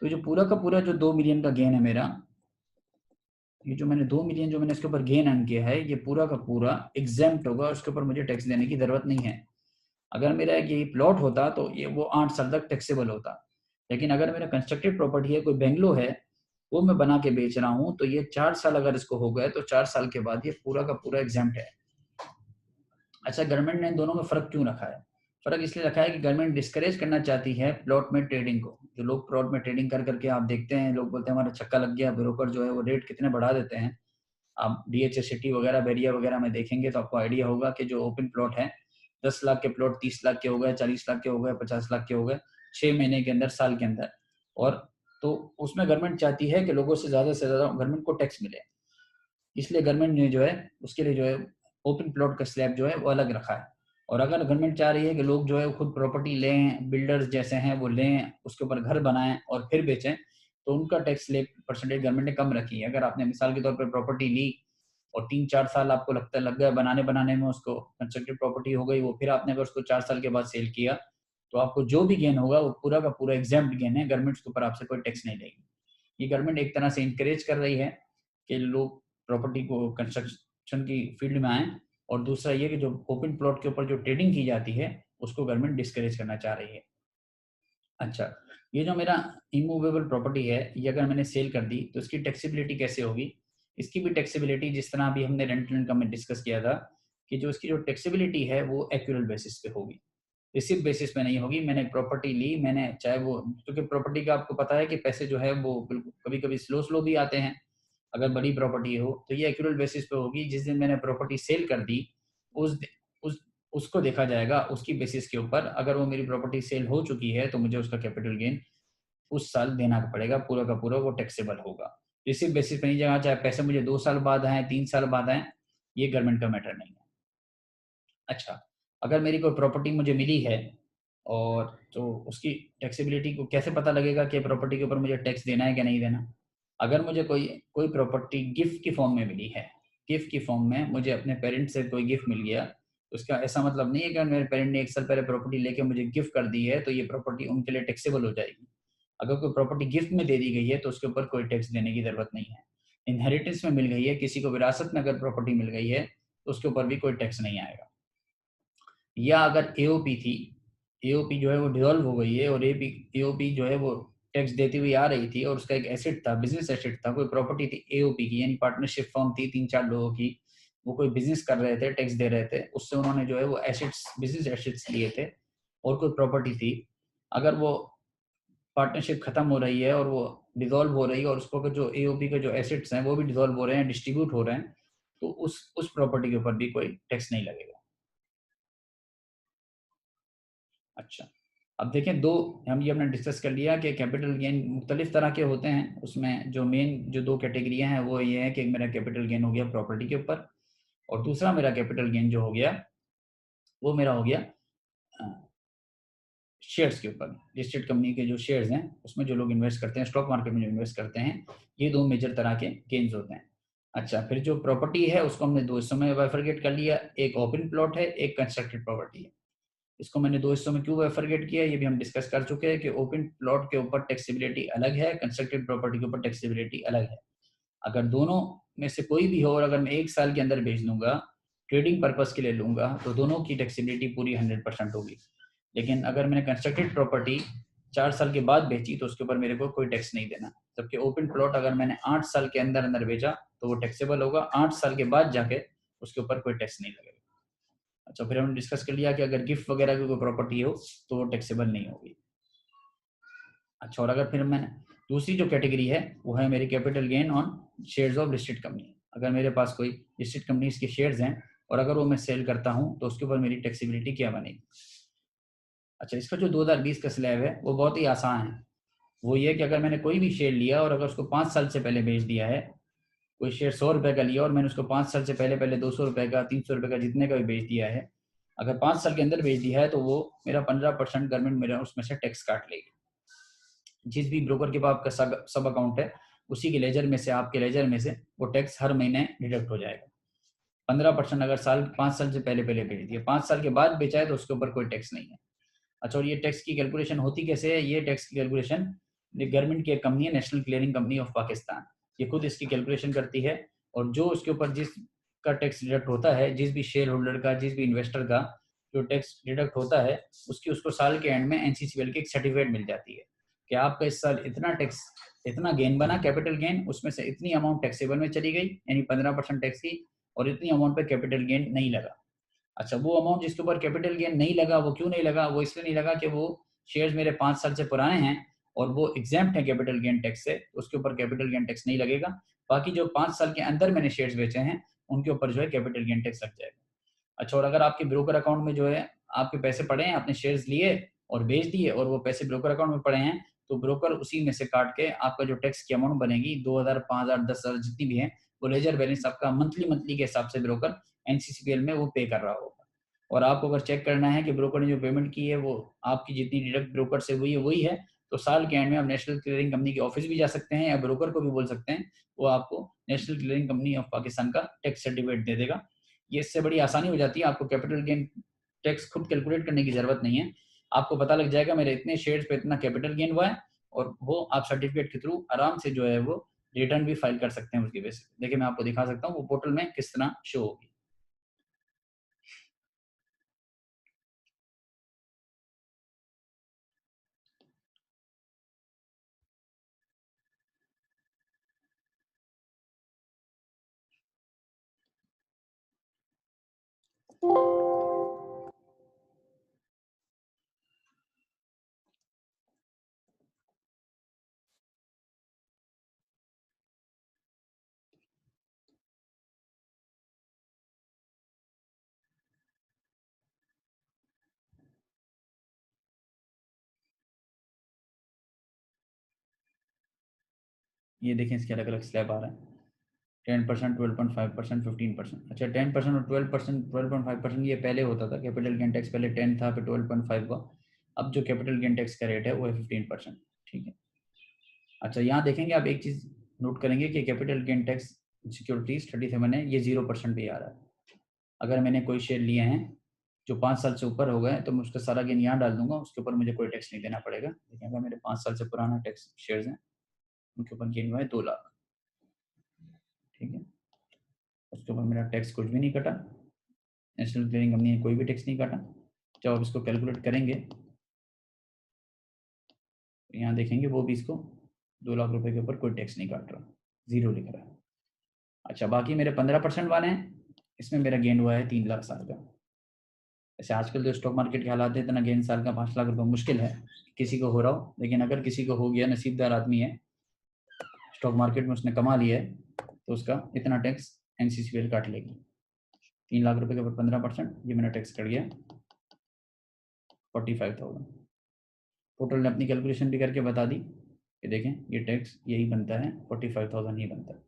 तो जो पूरा का पूरा जो 2 मिलियन का गेन है मेरा, ये जो मैंने 2 मिलियन जो मैंने इसके ऊपर गेन अर्न किया है, ये पूरा का पूरा एग्जेम्प्ट होगा, उसके ऊपर मुझे टैक्स देने की जरूरत नहीं है। अगर मेरा ये प्लॉट होता तो ये वो 8 साल तक टैक्सेबल होता, लेकिन अगर मेरा कंस्ट्रक्टेड प्रॉपर्टी है, कोई बेंगलो है, वो मैं बना के बेच रहा हूँ, तो ये 4 साल अगर इसको हो गए तो 4 साल के बाद ये पूरा का पूरा एग्जेम्प्ट है। अच्छा, गवर्नमेंट ने इन दोनों में फर्क क्यों रखा है? फर्क इसलिए रखा है कि गवर्नमेंट डिस्करेज करना चाहती है प्लॉट में ट्रेडिंग को। जो लोग प्लॉट में ट्रेडिंग कर करके आप देखते हैं, लोग बोलते हैं हमारा छक्का लग गया, ब्रोकर जो है वो रेट कितने बढ़ा देते हैं। आप डीएचए सिटी वगैरह, बेरिया वगैरह में देखेंगे तो आपको आइडिया होगा कि जो ओपन प्लॉट है, 10 लाख के प्लॉट 30 लाख के हो गए, 40 लाख के हो गए, 50 लाख के हो गए 6 महीने के अंदर, साल के अंदर। और तो उसमें गवर्नमेंट चाहती है कि लोगों से ज्यादा गवर्नमेंट को टैक्स मिले, इसलिए गवर्नमेंट ने जो है उसके लिए जो है ओपन प्लॉट का स्लैब जो है वो अलग रखा है। और अगर गवर्नमेंट चाह रही है कि लोग जो है खुद प्रॉपर्टी लें, बिल्डर्स जैसे हैं वो लें, उसके ऊपर घर बनाएं और फिर बेचें, तो उनका टैक्स स्लैब परसेंटेज गवर्नमेंट ने कम रखी है। अगर आपने मिसाल के तौर पर प्रॉपर्टी ली और 3-4 साल आपको लगता लग गया बनाने बनाने में, उसको कंस्ट्रक्टेड प्रॉपर्टी हो गई वो, फिर आपने अगर उसको 4 साल के बाद सेल किया, तो आपको जो भी गेन होगा वो पूरा का पूरा एग्जेम्प्ट गेन है, गवर्नमेंट उसके ऊपर आपसे कोई टैक्स नहीं लेगी। ये गवर्नमेंट एक तरह से इंकरेज कर रही है कि लोग प्रॉपर्टी को कंस्ट्रक्शन की फील्ड में आए, और दूसरा ये कि जो ओपन प्लॉट के ऊपर जो ट्रेडिंग की जाती है उसको गवर्नमेंट डिस्करेज करना चाह रही है। अच्छा, ये जो मेरा इमूवेबल प्रॉपर्टी है, ये अगर मैंने सेल कर दी तो इसकी टैक्सेबिलिटी कैसे होगी? इसकी भी टैक्सेबिलिटी जिस तरह अभी हमने रेंटल इनकम में डिस्कस किया था कि जो इसकी जो टैक्सेबिलिटी है वो एक्यूरल बेसिस पे होगी, रिसिप्ट बेसिस पे नहीं होगी। मैंने प्रॉपर्टी ली, मैंने चाहे वो, क्योंकि प्रॉपर्टी का आपको पता है कि पैसे जो है वो बिल्कुल कभी कभी स्लो स्लो भी आते हैं, अगर बड़ी प्रॉपर्टी हो तो ये एक्यूरल बेसिस पे होगी। जिस दिन मैंने प्रॉपर्टी सेल कर दी उस उस उसको देखा जाएगा उसकी बेसिस के ऊपर। अगर वो मेरी प्रॉपर्टी सेल हो चुकी है तो मुझे उसका कैपिटल गेन उस साल देना पड़ेगा, पूरा का पूरा वो टैक्सेबल होगा। रिसिप्ट बेसिस पे नहीं जाएगा, चाहे पैसे मुझे 2 साल बाद आए, 3 साल बाद आए, ये गवर्नमेंट का मैटर नहीं है। अच्छा, अगर मेरी कोई प्रॉपर्टी मुझे मिली है, और तो उसकी टैक्सेबिलिटी को कैसे पता लगेगा कि प्रॉपर्टी के ऊपर मुझे टैक्स देना है कि नहीं देना? अगर मुझे कोई कोई प्रॉपर्टी गिफ्ट की फॉर्म में मिली है, गिफ्ट की फॉर्म में मुझे अपने पेरेंट्स से कोई गिफ्ट मिल गया, तो उसका ऐसा मतलब नहीं है कि मेरे पेरेंट ने 1 साल पहले प्रॉपर्टी लेके मुझे गिफ्ट कर दी है तो ये प्रॉपर्टी उनके लिए टैक्सेबल हो जाएगी। अगर कोई प्रॉपर्टी गिफ्ट में दे दी गई है तो उसके ऊपर कोई टैक्स देने की जरूरत नहीं है। इनहेरिटेंस में मिल गई है, किसी को विरासत में अगर प्रॉपर्टी मिल गई है तो उसके ऊपर भी कोई टैक्स नहीं आएगा। या अगर एओपी थी, एओपी जो है वो डिसॉल्व हो गई है और एओपी जो है वो टैक्स देती हुई आ रही थी, और उसका एक एसेट था, बिजनेस एसेट था, कोई प्रॉपर्टी थी एओपी की, यानी पार्टनरशिप फर्म थी 3-4 लोगों की, वो कोई बिजनेस कर रहे थे, टैक्स दे रहे थे, उससे उन्होंने जो है वो एसेट्स, बिजनेस एसेट्स लिए थे, और कोई प्रॉपर्टी थी। अगर वो पार्टनरशिप खत्म हो रही है और वो डिसॉल्व हो रही है और उसको जो एओपी के जो एसेट्स हैं वो भी डिसॉल्व हो रहे हैं, डिस्ट्रीब्यूट हो रहे हैं, तो उस प्रॉपर्टी के ऊपर भी कोई टैक्स नहीं लगेगा। अच्छा, अब देखें, दो हम ये हमने डिस्कस कर लिया कि कैपिटल गेन मुख्तलिफ तरह के होते हैं। उसमें जो मेन जो 2 कैटेगरियां हैं वो ये है कि मेरा कैपिटल गेन हो गया प्रॉपर्टी के ऊपर, और दूसरा मेरा कैपिटल गेन जो हो गया वो मेरा हो गया शेयर्स के ऊपर। लिस्टेड कंपनी के जो शेयर्स हैं उसमें जो लोग इन्वेस्ट करते हैं, स्टॉक मार्केट में जो इन्वेस्ट करते हैं, ये 2 मेजर तरह के गेन्स होते हैं। अच्छा, फिर जो प्रॉपर्टी है उसको हमने 2 हिस्सों में बाइफरकेट कर लिया, एक ओपन प्लॉट है, एक कंस्ट्रक्टेड प्रॉपर्टी है। इसको मैंने 2 हिस्सों में क्यों बाइफरकेट किया, ये भी हम डिस्कस कर चुके हैं कि ओपन प्लॉट के ऊपर टैक्सेबिलिटी अलग है, कंस्ट्रक्टेड प्रॉपर्टी के ऊपर टैक्सेबिलिटी अलग है। अगर दोनों में से कोई भी हो और अगर मैं 1 साल के अंदर बेच दूंगा ट्रेडिंग पर्पस के लिए लूंगा तो दोनों की टैक्सेबिलिटी पूरी 100% होगी। लेकिन अगर मैंने कंस्ट्रक्टेड प्रॉपर्टी 4 साल के बाद बेची तो उसके ऊपर मेरे को कोई टैक्स नहीं देना। जबकि ओपन प्लॉट अगर मैंने 8 साल के अंदर अंदर बेचा तो वो टैक्सेबल होगा, 8 साल के बाद जाके उसके ऊपर कोई टैक्स नहीं लगेगा। अच्छा, फिर हमने डिस्कस कर लिया कि अगर गिफ्ट वगैरह की कोई प्रॉपर्टी हो तो वो टैक्सेबल नहीं होगी। अच्छा, और अगर फिर मैंने दूसरी जो कैटेगरी है वो है मेरी capital gain on shares of listed company. अगर मेरे पास कोई लिस्टेड कंपनीज के शेयर्स हैं और अगर वो मैं सेल करता हूँ तो उसके ऊपर मेरी टैक्सेबिलिटी क्या बनेगी। अच्छा, इसका जो 2020 का स्लैब है वो बहुत ही आसान है। वो ये कि अगर मैंने कोई भी शेयर लिया और अगर उसको 5 साल से पहले बेच दिया है, कोई शेयर 100 रुपए का लिया और मैंने उसको 5 साल से पहले पहले 200 रुपए का, 300 रुपए का, जितने का भी बेच दिया है, अगर 5 साल के अंदर बेच दिया है तो वो मेरा 15% गवर्नमेंट मेरा उसमें से टैक्स काट लेगी। जिस भी ब्रोकर के पास आपका सब अकाउंट है उसी के लेजर में से, आपके लेजर में से वो टैक्स हर महीने डिडक्ट हो जाएगा। 15% अगर 5 साल से पहले पहले बेच दिया, 5 साल के बाद बेचा है तो उसके ऊपर कोई टैक्स नहीं है। अच्छा, और ये टैक्स की कैलकुलेशन होती कैसे है? ये टैक्स की कैलकुलेशन गवर्नमेंट की एक कंपनी है, national clearing company of Pakistan, ये खुद इसकी कैलकुलेशन करती है। और जो उसके ऊपर जिस का टैक्स डिडक्ट होता है, जिस भी शेयर होल्डर का, जिस भी इन्वेस्टर का जो टैक्स डिडक्ट होता है, उसको साल के एंड में एनसीसीएल की एक सर्टिफिकेट मिल जाती है कि आपका इस साल इतना टैक्स, इतना गेन बना, कैपिटल गेन, उसमें से इतनी अमाउंट टैक्सेबल में चली गई, यानी 15% टैक्स की, और इतनी अमाउंट पे कैपिटल गेन नहीं लगा। अच्छा, वो अमाउंट जिसके ऊपर कैपिटल गेन नहीं लगा, वो क्यों नहीं लगा? वो इसलिए नहीं लगा कि वो शेयर्स मेरे 5 साल से पुराने हैं और वो एग्जेम्प्ट है कैपिटल गेन टैक्स से, उसके ऊपर कैपिटल गेन टैक्स नहीं लगेगा। बाकी जो 5 साल के अंदर मैंने शेयर्स बेचे हैं उनके ऊपर जो है कैपिटल गेन टैक्स लग जाएगा। अच्छा, और अगर आपके ब्रोकर अकाउंट में जो है आपके पैसे पड़े हैं, आपने शेयर्स लिए और बेच दिए और वो पैसे ब्रोकर अकाउंट में पड़े हैं, तो ब्रोकर उसी में से काट के आपका जो टैक्स की अमाउंट बनेगी 2000, 5000, 10,000 जितनी भी है, वो लेजर बैलेंस आपका मंथली के हिसाब से ब्रोकर एनसीसीपीएल में वो पे कर रहा होगा। और आपको अगर चेक करना है कि ब्रोकर ने जो पेमेंट की है वो आपकी जितनी डिडक्ट ब्रोकर से हुई है वही है, तो साल के एंड में आप नेशनल क्लियरिंग कंपनी के ऑफिस भी जा सकते हैं या ब्रोकर को भी बोल सकते हैं, वो आपको national clearing company of Pakistan का टैक्स सर्टिफिकेट दे देगा। ये इससे बड़ी आसानी हो जाती है, आपको कैपिटल गेन टैक्स खुद कैलकुलेट करने की जरूरत नहीं है। आपको पता लग जाएगा मेरे इतने शेयर्स पे इतना कैपिटल गेन हुआ है, और वो आप सर्टिफिकेट के थ्रू आराम से जो है वो रिटर्न भी फाइल कर सकते हैं उसकी बेसिस। देखिए, मैं आपको दिखा सकता हूँ वो पोर्टल में किस तरह शो होगी। ये देखें, इसके अलग अलग स्लैब आ रहे हैं, 10%, 12.5%, 15%। अच्छा, 10% और 12%, 12.5% ये पहले होता था, कैपिटल गेन टैक्स पहले 10 था, फिर 12.5 हुआ। अब जो कैपिटल गेन टैक्स का रेट है वो है 15%। ठीक है। अच्छा, यहाँ देखेंगे आप एक चीज नोट करेंगे कि कैपिटल गेन टैक्स सिक्योरिटीज 37 है, ये 0% भी आ रहा है। अगर मैंने कोई शेयर लिए हैं जो 5 साल से ऊपर हो गए तो मैं उसका सारा गेन यहाँ डाल दूंगा, उसके ऊपर मुझे कोई टैक्स नहीं देना पड़ेगा। देखिए, अगर मेरे 5 साल से पुराना टैक्स शेयर्स हैं उनके ऊपर गेन हुआ है 2 लाख। ठीक है, उसके ऊपर मेरा टैक्स कुछ भी नहीं कटा, नेशनल क्लियरिंग कंपनी ने कोई भी टैक्स नहीं काटा। जब आप इसको कैलकुलेट करेंगे तो यहाँ देखेंगे वो भी इसको 2 लाख रुपए के ऊपर कोई टैक्स नहीं काट रहा, 0 लिख रहा है। अच्छा, बाकी मेरे 15% वाले हैं, इसमें मेरा गेन हुआ है 3 लाख साल का। ऐसे आजकल जो स्टॉक मार्केट के हालात है, इतना गेन साल का 5 लाख रुपए मुश्किल है किसी को हो रहा हो, लेकिन अगर किसी को हो गया, नसीबदार आदमी है, स्टॉक मार्केट में उसने कमा लिया है, तो उसका इतना टैक्स एनसीसीपीएल काट लेगी। 3 लाख रुपए के ऊपर 15%, ये मेरा टैक्स कट गया 45,000। टोटल ने अपनी कैलकुलेशन भी करके बता दी कि देखें ये टैक्स यही बनता है, 45,000 ही बनता है।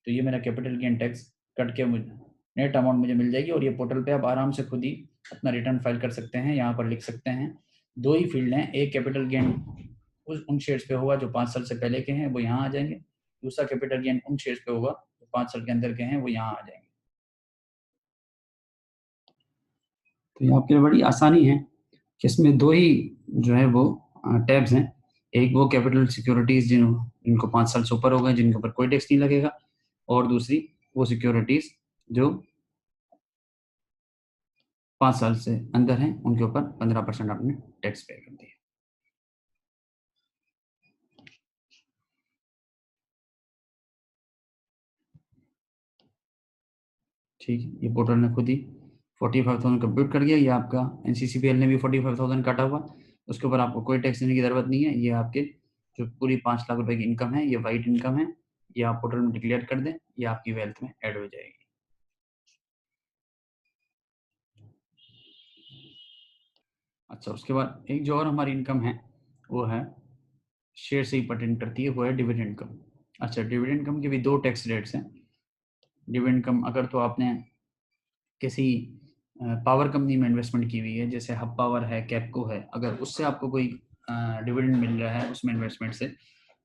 तो ये मेरा कैपिटल गेन टैक्स कट के मुझे नेट अमाउंट मुझे मिल जाएगी। और ये पोर्टल पे आप आराम से खुद ही अपना रिटर्न फाइल कर सकते हैं, यहाँ पर लिख सकते हैं। 2 ही फील्ड हैं, एक कैपिटल गेन उन शेयर्स पे होगा जो 5 साल से पहले के हैं, वो यहाँ आ जाएंगे। दूसरा कैपिटल गेन उन शेयर्स पे होगा जो 5 साल के अंदर के हैं, वो यहाँ आ जाएंगे। तो ये आपके लिए बड़ी आसानी है कि इसमें 2 ही जो है वो टैब्स हैं। एक वो कैपिटल सिक्योरिटीज जिनको 5 साल से ऊपर हो गए, जिनके ऊपर कोई टैक्स नहीं लगेगा, और दूसरी वो सिक्योरिटीज जो 5 साल से अंदर हैं उनके ऊपर 15% आपने टैक्स पे कर दिया। ठीक है, ये पोर्टल ने खुद ही 45,000 कंप्यूट कर दिया। ये आपका एनसीसीपीएल ने भी 45,000 काटा हुआ, उसके ऊपर आपको कोई टैक्स देने की ज़रूरत नहीं है। ये आपके जो पूरी 5 लाख रुपए की इनकम है, ये वाइट इनकम है, ये आप पोर्टल में डिक्लेयर कर दें, ये आपकी वेल्थ में ऐड हो जाएगी। अच्छा, उसके बाद एक जो और हमारी इनकम है वो है शेयर से ही पर्टेन करती है, वो है डिविडेंड इनकम। अच्छा, डिविडेंड इनकम के भी 2 टैक्स रेट्स हैं। डिविडेंड इनकम अगर तो आपने किसी पावर कंपनी में इन्वेस्टमेंट की हुई है, जैसे हब पावर है, कैपको है, अगर उससे आपको कोई डिविडेंड मिल रहा है उसमें इन्वेस्टमेंट से,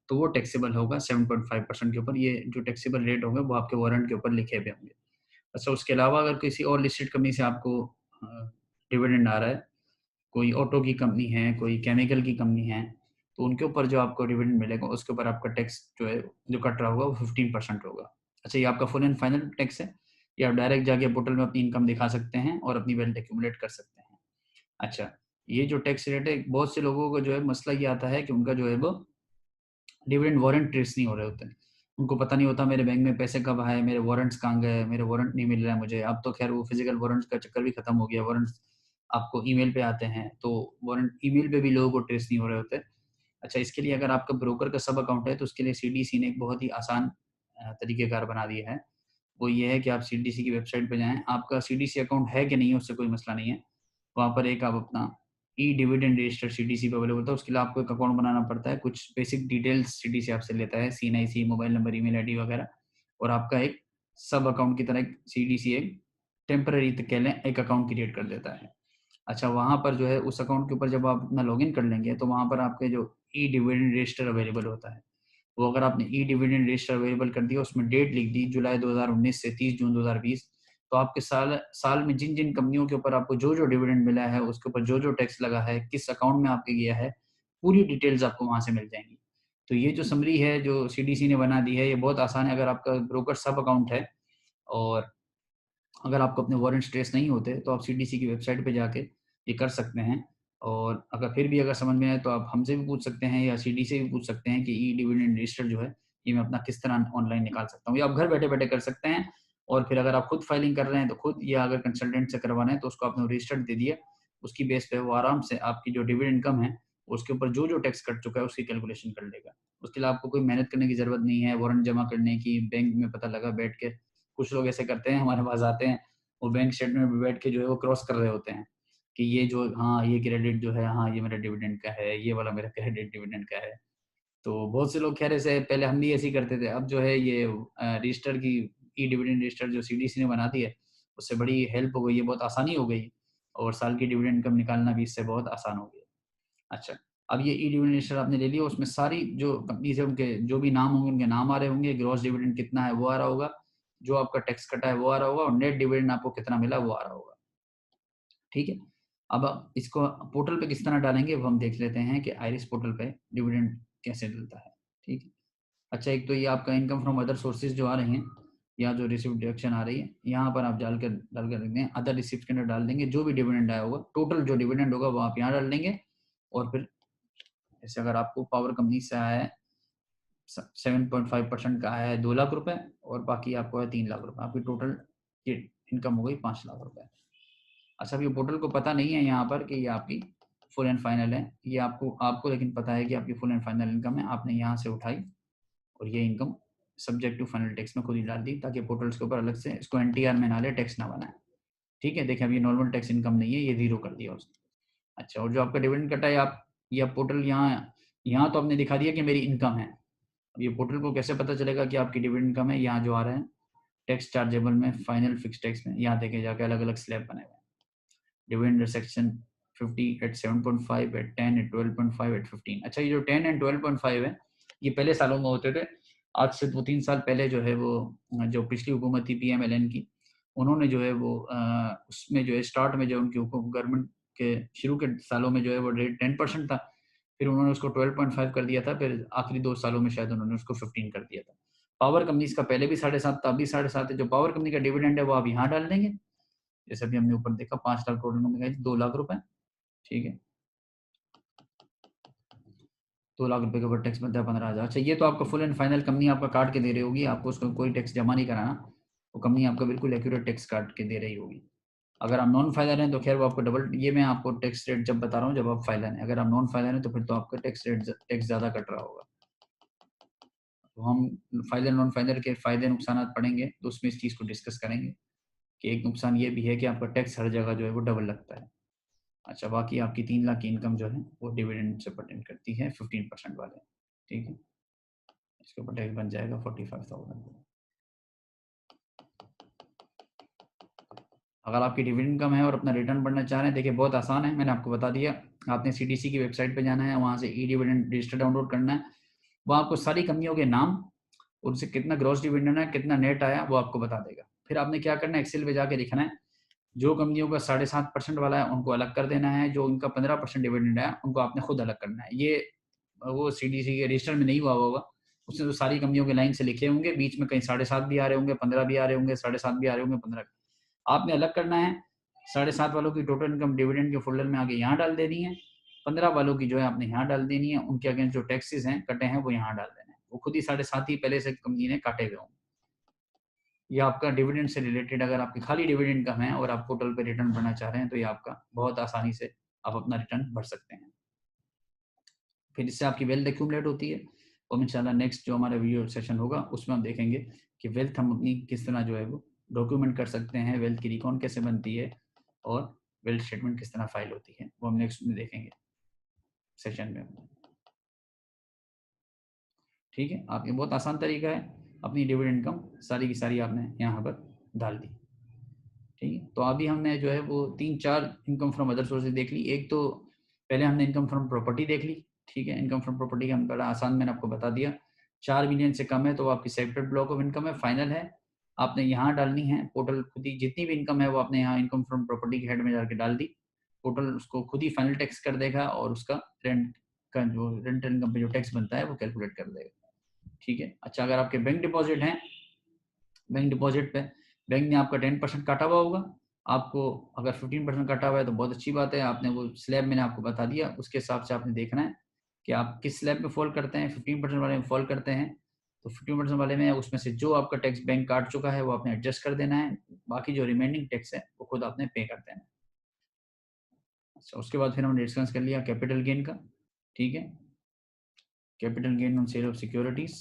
तो वो टैक्सेबल होगा 7.5% के ऊपर। ये जो टैक्सेबल रेट होंगे वो आपके वारंट के ऊपर लिखे हुए होंगे। अच्छा, उसके अलावा अगर किसी और लिस्टेड कंपनी से आपको डिविडेंड आ रहा है, कोई ऑटो की कंपनी है, कोई केमिकल की कंपनी है, तो उनके ऊपर जो आपको डिविडेंड मिलेगा उसके ऊपर आपका टैक्स जो है जो कट रहा होगा वो 15% होगा। अच्छा, ये आपका फुल एंड फाइनल टैक्स है। ये आप डायरेक्ट जाके पोर्टल में अपनी इनकम दिखा सकते हैं और अपनी वेल्थ एक्यूमुलेट कर सकते हैं। अच्छा, ये जो टैक्स रेट है, बहुत से लोगों को जो है मसला ये आता है कि उनका जो है वो डिविडेंड वारंट ट्रेस नहीं हो रहे होते हैं। उनको पता नहीं होता मेरे बैंक में पैसे कब आए, मेरे वारंट्स कहाँ गए, मेरे वारंट नहीं मिल रहा है मुझे। अब तो खैर वो फिजिकल वारंट्स का चक्कर भी खत्म हो गया, वारंट्स आपको ईमेल पे आते हैं, तो वारंट ईमेल पे भी लोगों को ट्रेस नहीं हो रहे होते। अच्छा, इसके लिए अगर आपका ब्रोकर का सब अकाउंट है तो उसके लिए सीडीसी ने एक बहुत ही आसान तरीकेकार बना दिया है। वो ये है कि आप सीडीसी की वेबसाइट पे जाएँ, आपका सीडीसी अकाउंट है कि नहीं है उससे कोई मसला नहीं है। वहाँ पर एक आप अपना ई डिविडेंड रजिस्टर सीडीसी पे अवेलेबल होता है, उसके लिए आपको एक अकाउंट बनाना पड़ता है। कुछ बेसिक डिटेल्स सीडीसी आपसे लेता है, CNIC, mobile number, email ID वगैरह, और आपका एक सब अकाउंट की तरह एक सीडीसी एक टेम्परेरी कह लें एक अकाउंट क्रिएट कर देता है। अच्छा, वहाँ पर जो है उस अकाउंट के ऊपर जब आप अपना लॉगिन कर लेंगे तो वहाँ पर आपके जो ई डिविडेंड रजिस्टर अवेलेबल होता है, वो अगर आपने ई डिविडेंड रजिस्टर अवेलेबल कर दिया, उसमें डेट लिख दी जुलाई 2019 से 30 जून 2020, तो आपके साल साल में जिन जिन कंपनियों के ऊपर आपको जो जो डिविडेंड मिला है, उसके ऊपर जो जो टैक्स लगा है, किस अकाउंट में आपके गया है, पूरी डिटेल्स आपको वहां से मिल जाएंगी। तो ये जो समरी है जो सीडीसी ने बना दी है, ये बहुत आसान है। अगर आपका ब्रोकर सब अकाउंट है और अगर आपको अपने वारंट ट्रेस नहीं होते, तो आप सीडीसी की वेबसाइट पे जाके ये कर सकते हैं। और अगर फिर भी अगर समझ में आए तो आप हमसे भी पूछ सकते हैं या सीडी से भी पूछ सकते हैं कि ई डिविडेंड रजिस्टर जो है ये मैं अपना किस तरह ऑनलाइन निकाल सकता हूँ, या आप घर बैठे बैठे कर सकते हैं। और फिर अगर आप खुद फाइलिंग कर रहे हैं तो खुद, या अगर कंसल्टेंट से करवाना है तो उसको आपने रजिस्टर्ड दे दिया, उसकी बेस पे वो आराम से आपकी जो डिविडेंड इनकम है उसके ऊपर जो जो टैक्स कट चुका है उसकी कैलकुलेशन कर लेगा। उसके लिए आपको कोई मेहनत करने की जरूरत नहीं है, वारंट जमा करने की, बैंक में पता लगा बैठ के। कुछ लोग ऐसे करते हैं, हमारे पास आते हैं, वो बैंक स्टेटमेंट में बैठ के जो है वो क्रॉस कर रहे होते हैं कि ये जो, हाँ ये क्रेडिट जो है, हाँ ये मेरा डिविडेंड का है, ये वाला मेरा क्रेडिट डिविडेंड का है। तो बहुत से लोग खैर ऐसे, पहले हम भी ऐसे ही करते थे। अब जो है ये रजिस्टर की ई डिविडेंड रजिस्टर जो सीडीसी ने बना दी है, उससे बड़ी हेल्प हो गई है, बहुत आसानी हो गई, और साल की डिविडेंड इनकम निकालना भी इससे बहुत आसान हो गया। अच्छा, अब ये ई डिविडेंड रजिस्टर आपने ले लिया, उसमें सारी जो कंपनी है उनके जो भी नाम होंगे उनके नाम आ रहे होंगे, ग्रॉस डिविडेंड कितना है वो आ रहा होगा, जो आपका टैक्स कटा है वो आ रहा होगा, और नेट डिविडेंड आपको कितना मिला वो आ रहा होगा। ठीक है, अब इसको पोर्टल पे किस तरह डालेंगे वो हम देख लेते हैं कि आइरिस पोर्टल पे डिविडेंड कैसे डलता है। ठीक है, अच्छा, एक तो ये आपका इनकम फ्रॉम अदर सोर्सेज जो आ रही हैं, या जो रिसिप्ट डिडक्शन आ रही है, यहाँ पर आप डाल कर रख दें, अदर रिसिप्ट के अंदर डाल देंगे जो भी डिविडेंड आया होगा, टोटल जो डिविडेंड होगा वो आप यहाँ डाल देंगे। और फिर जैसे अगर आपको पावर कंपनी से आया है 7.5% का आया है 2 लाख रुपए, और बाकी आपको है 3 लाख रुपए, आपकी टोटल ये इनकम हो गई 5 लाख रुपए। अच्छा, अब ये पोर्टल को पता नहीं है यहाँ पर कि ये आपकी फुल एंड फाइनल है, ये आपको आपको लेकिन पता है कि आपकी फुल एंड फाइनल इनकम है, आपने यहाँ से उठाई और ये income subject to final tax में खुद ही डाल दी, ताकि पोर्टल्स के ऊपर अलग से इसको एनटीआर में ना ले, टैक्स ना बनाए। ठीक है, देखिए अब ये नॉर्मल टैक्स इनकम नहीं है, ये जीरो कर दिया उसने। अच्छा, और जो आपका डिविडेंड कटा है, आप ये पोर्टल यहाँ यहाँ तो आपने दिखा दिया कि मेरी इनकम है। अब ये पोर्टल को कैसे पता चलेगा कि आपकी डिविडेंड इनकम है? यहाँ जो आ रहा है टैक्स चार्जेबल में, फाइनल फिक्स टैक्स में, यहाँ देखे जाके अलग अलग स्लैब बने हुए हैं। Dividend section 50 at 7.5 at 10 at 12.5 at 15। अच्छा, ये जो 10 एंड 12.5 है ये पहले सालों में होते थे। आज से 2-3 साल पहले जो है वो जो पिछली हुकूमत थी पीएमएलएन की, उन्होंने जो है वो उसमें जो है स्टार्ट में जो उनकी गवर्नमेंट के शुरू के सालों में जो है वो रेट 10% था, फिर उन्होंने उसको 12.5 कर दिया था, फिर आखिरी 2 सालों में शायद उन्होंने उसको 15 कर दिया था। पावर कंपनीज का पहले भी 7.5 था, अभी 7.5 है। जो पावर कंपनी का डिविडेंड है वो आप यहाँ डाल देंगे, जैसे अभी हमने ऊपर देखा 5 लाख टोटल इनकम दिखाई 2 लाख रुपए, ठीक है, 2 लाख रुपए के ऊपर टैक्स बनता है 15,000। अच्छा, ये तो आपका फुल एंड फाइनल कंपनी आपका काट के दे रही होगी, आपको उसको कोई टैक्स जमा नहीं कराना, वो कंपनी आपका बिल्कुल एक्यूरेट टैक्स काट के दे रही होगी। अगर आप नॉन फाइलर हैं तो खैर वो आपको डबल, ये मैं आपको टैक्स रेट जब बता रहा हूँ जब आप फाइलर हैं, अगर आप नॉन फाइलर हैं तो फिर तो आपका टैक्स ज़्यादा कट रहा होगा। तो हम फाइलर नॉन फाइलर के फायदे नुकसान पढ़ेंगे तो उसमें इस चीज़ को डिस्कस करेंगे कि एक नुकसान ये भी है कि आपका टैक्स हर जगह जो है वो डबल लगता है। अच्छा, बाकी आपकी 3 लाख की इनकम जो है वो डिविडेंड से परटेन करती है 15% वाले, ठीक है, इसके ऊपर टैक्स बन जाएगा 45,000। अगर आपकी डिविडेंड इनकम है और अपना रिटर्न भरना चाह रहे हैं, देखिए बहुत आसान है, मैंने आपको बता दिया। आपने सीटीसी की वेबसाइट पे जाना है, वहाँ से ई डिविडेंड रजिस्टर डाउनलोड करना है, वो आपको सारी कंपनियों के नाम, उनसे कितना ग्रॉस डिविडेंड है, कितना नेट आया, वो आपको बता देगा। फिर आपने क्या करना है, एक्सेल पे जाके लिखना है, जो कंपनियों का 7.5% वाला है उनको अलग कर देना है, जो उनका 15% डिविडेंड है उनको आपने खुद अलग करना है। ये वो सीडीसी के रजिस्टर में नहीं हुआ होगा, उसमें तो सारी कंपनियों के लाइन से लिखे होंगे, बीच में कहीं 7.5 भी आ रहे होंगे, 15 भी आ रहे होंगे, 7.5 भी आ रहे होंगे, 15 आपने अलग करना है। 7.5 वालों की टोटल इनकम डिविडेंड के फोल्डर में आगे यहाँ डाल देनी है, 15 वालों की जो है आपने यहाँ डाल देनी है, उनके अगेंस्ट जो टैक्सेस हैं कटे हैं वो यहाँ डाल देने हैं, वो खुद ही 7.5 ही पहले से कंपनी ने काटे गए होंगे। ये आपका डिविडेंड से रिलेटेड, अगर आपकी खाली डिविडेंड कम है और आप पोर्टल पे रिटर्न भरना चाह रहे हैं तो ये आपका बहुत आसानी से आप अपना रिटर्न भर सकते हैं। फिर इससे आपकी वेल्थ एक्यूमुलेट होती है, और इंशाल्लाह नेक्स्ट जो हमारा वीडियो सेशन होगा उसमें हम देखेंगे कि वेल्थ हम अपनी किस तरह जो है वो डॉक्यूमेंट कर सकते हैं, वेल्थ की रिकॉन कैसे बनती है और वेल्थ स्टेटमेंट किस तरह फाइल होती है, वो हम नेक्स्ट में देखेंगे सेशन में। ठीक है, आपके बहुत आसान तरीका है, अपनी डिविडेंड इनकम सारी की सारी आपने यहाँ पर डाल दी। ठीक है, तो अभी हमने जो है वो 3-4 इनकम फ्रॉम अदर सोर्सेज देख ली। एक तो पहले हमने इनकम फ्रॉम प्रॉपर्टी देख ली, ठीक है, इनकम फ्रॉम प्रॉपर्टी का हम बड़ा आसान मैंने आपको बता दिया, 4 मिलियन से कम है तो आपकी सेपरेट ब्लॉक ऑफ इनकम है, फाइनल है, आपने यहाँ डालनी है। पोर्टल खुद ही जितनी भी इनकम है वो आपने यहाँ इनकम फ्रॉम प्रॉपर्टी के हेड में जाकर डाल दी, पोर्टल उसको खुद ही फाइनल टैक्स कर देगा और उसका रेंट का जो रेंटल इनकम पे जो टैक्स बनता है वो कैलकुलेट कर देगा। ठीक है, अच्छा, अगर आपके बैंक डिपॉजिट हैं, बैंक डिपॉजिट पे बैंक ने आपका 10% काटा हुआ होगा, आपको अगर 15% काटा हुआ है तो बहुत अच्छी बात है, आपने वो स्लैब मैंने आपको बता दिया, उसके हिसाब से आपने देखना है कि आप किस स्लैब में फॉल करते हैं। 15% वाले में फॉल करते हैं तो 15% वाले में उसमें से जो आपका टैक्स बैंक काट चुका है वो आपने एडजस्ट कर देना है, बाकी जो रिमेनिंग टैक्स है वो खुद आपने पे कर देना है। अच्छा, उसके बाद फिर हमने डिस्कस कर लिया कैपिटल गेन का, ठीक है, capital gain on sale of securities.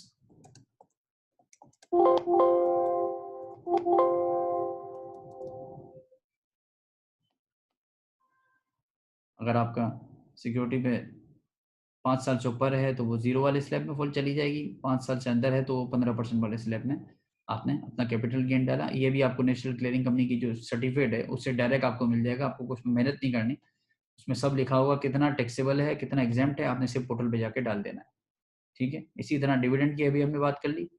अगर आपका सिक्योरिटी पे 5 साल से ऊपर है तो वो 0 वाले स्लैब में फॉल चली जाएगी, 5 साल से अंदर है तो वो 15% वाले स्लैब में आपने अपना कैपिटल गेन डाला। ये भी आपको नेशनल क्लियरिंग कंपनी की जो सर्टिफिकेट है उससे डायरेक्ट आपको मिल जाएगा, आपको कुछ मेहनत नहीं करनी, उसमें सब लिखा होगा कितना टैक्सेबल है कितना एग्जाम्प्ट है, आपने सिर्फ पोर्टल पे जाके डाल देना है। ठीक है, इसी तरह डिविडेंड की अभी हमने बात कर ली।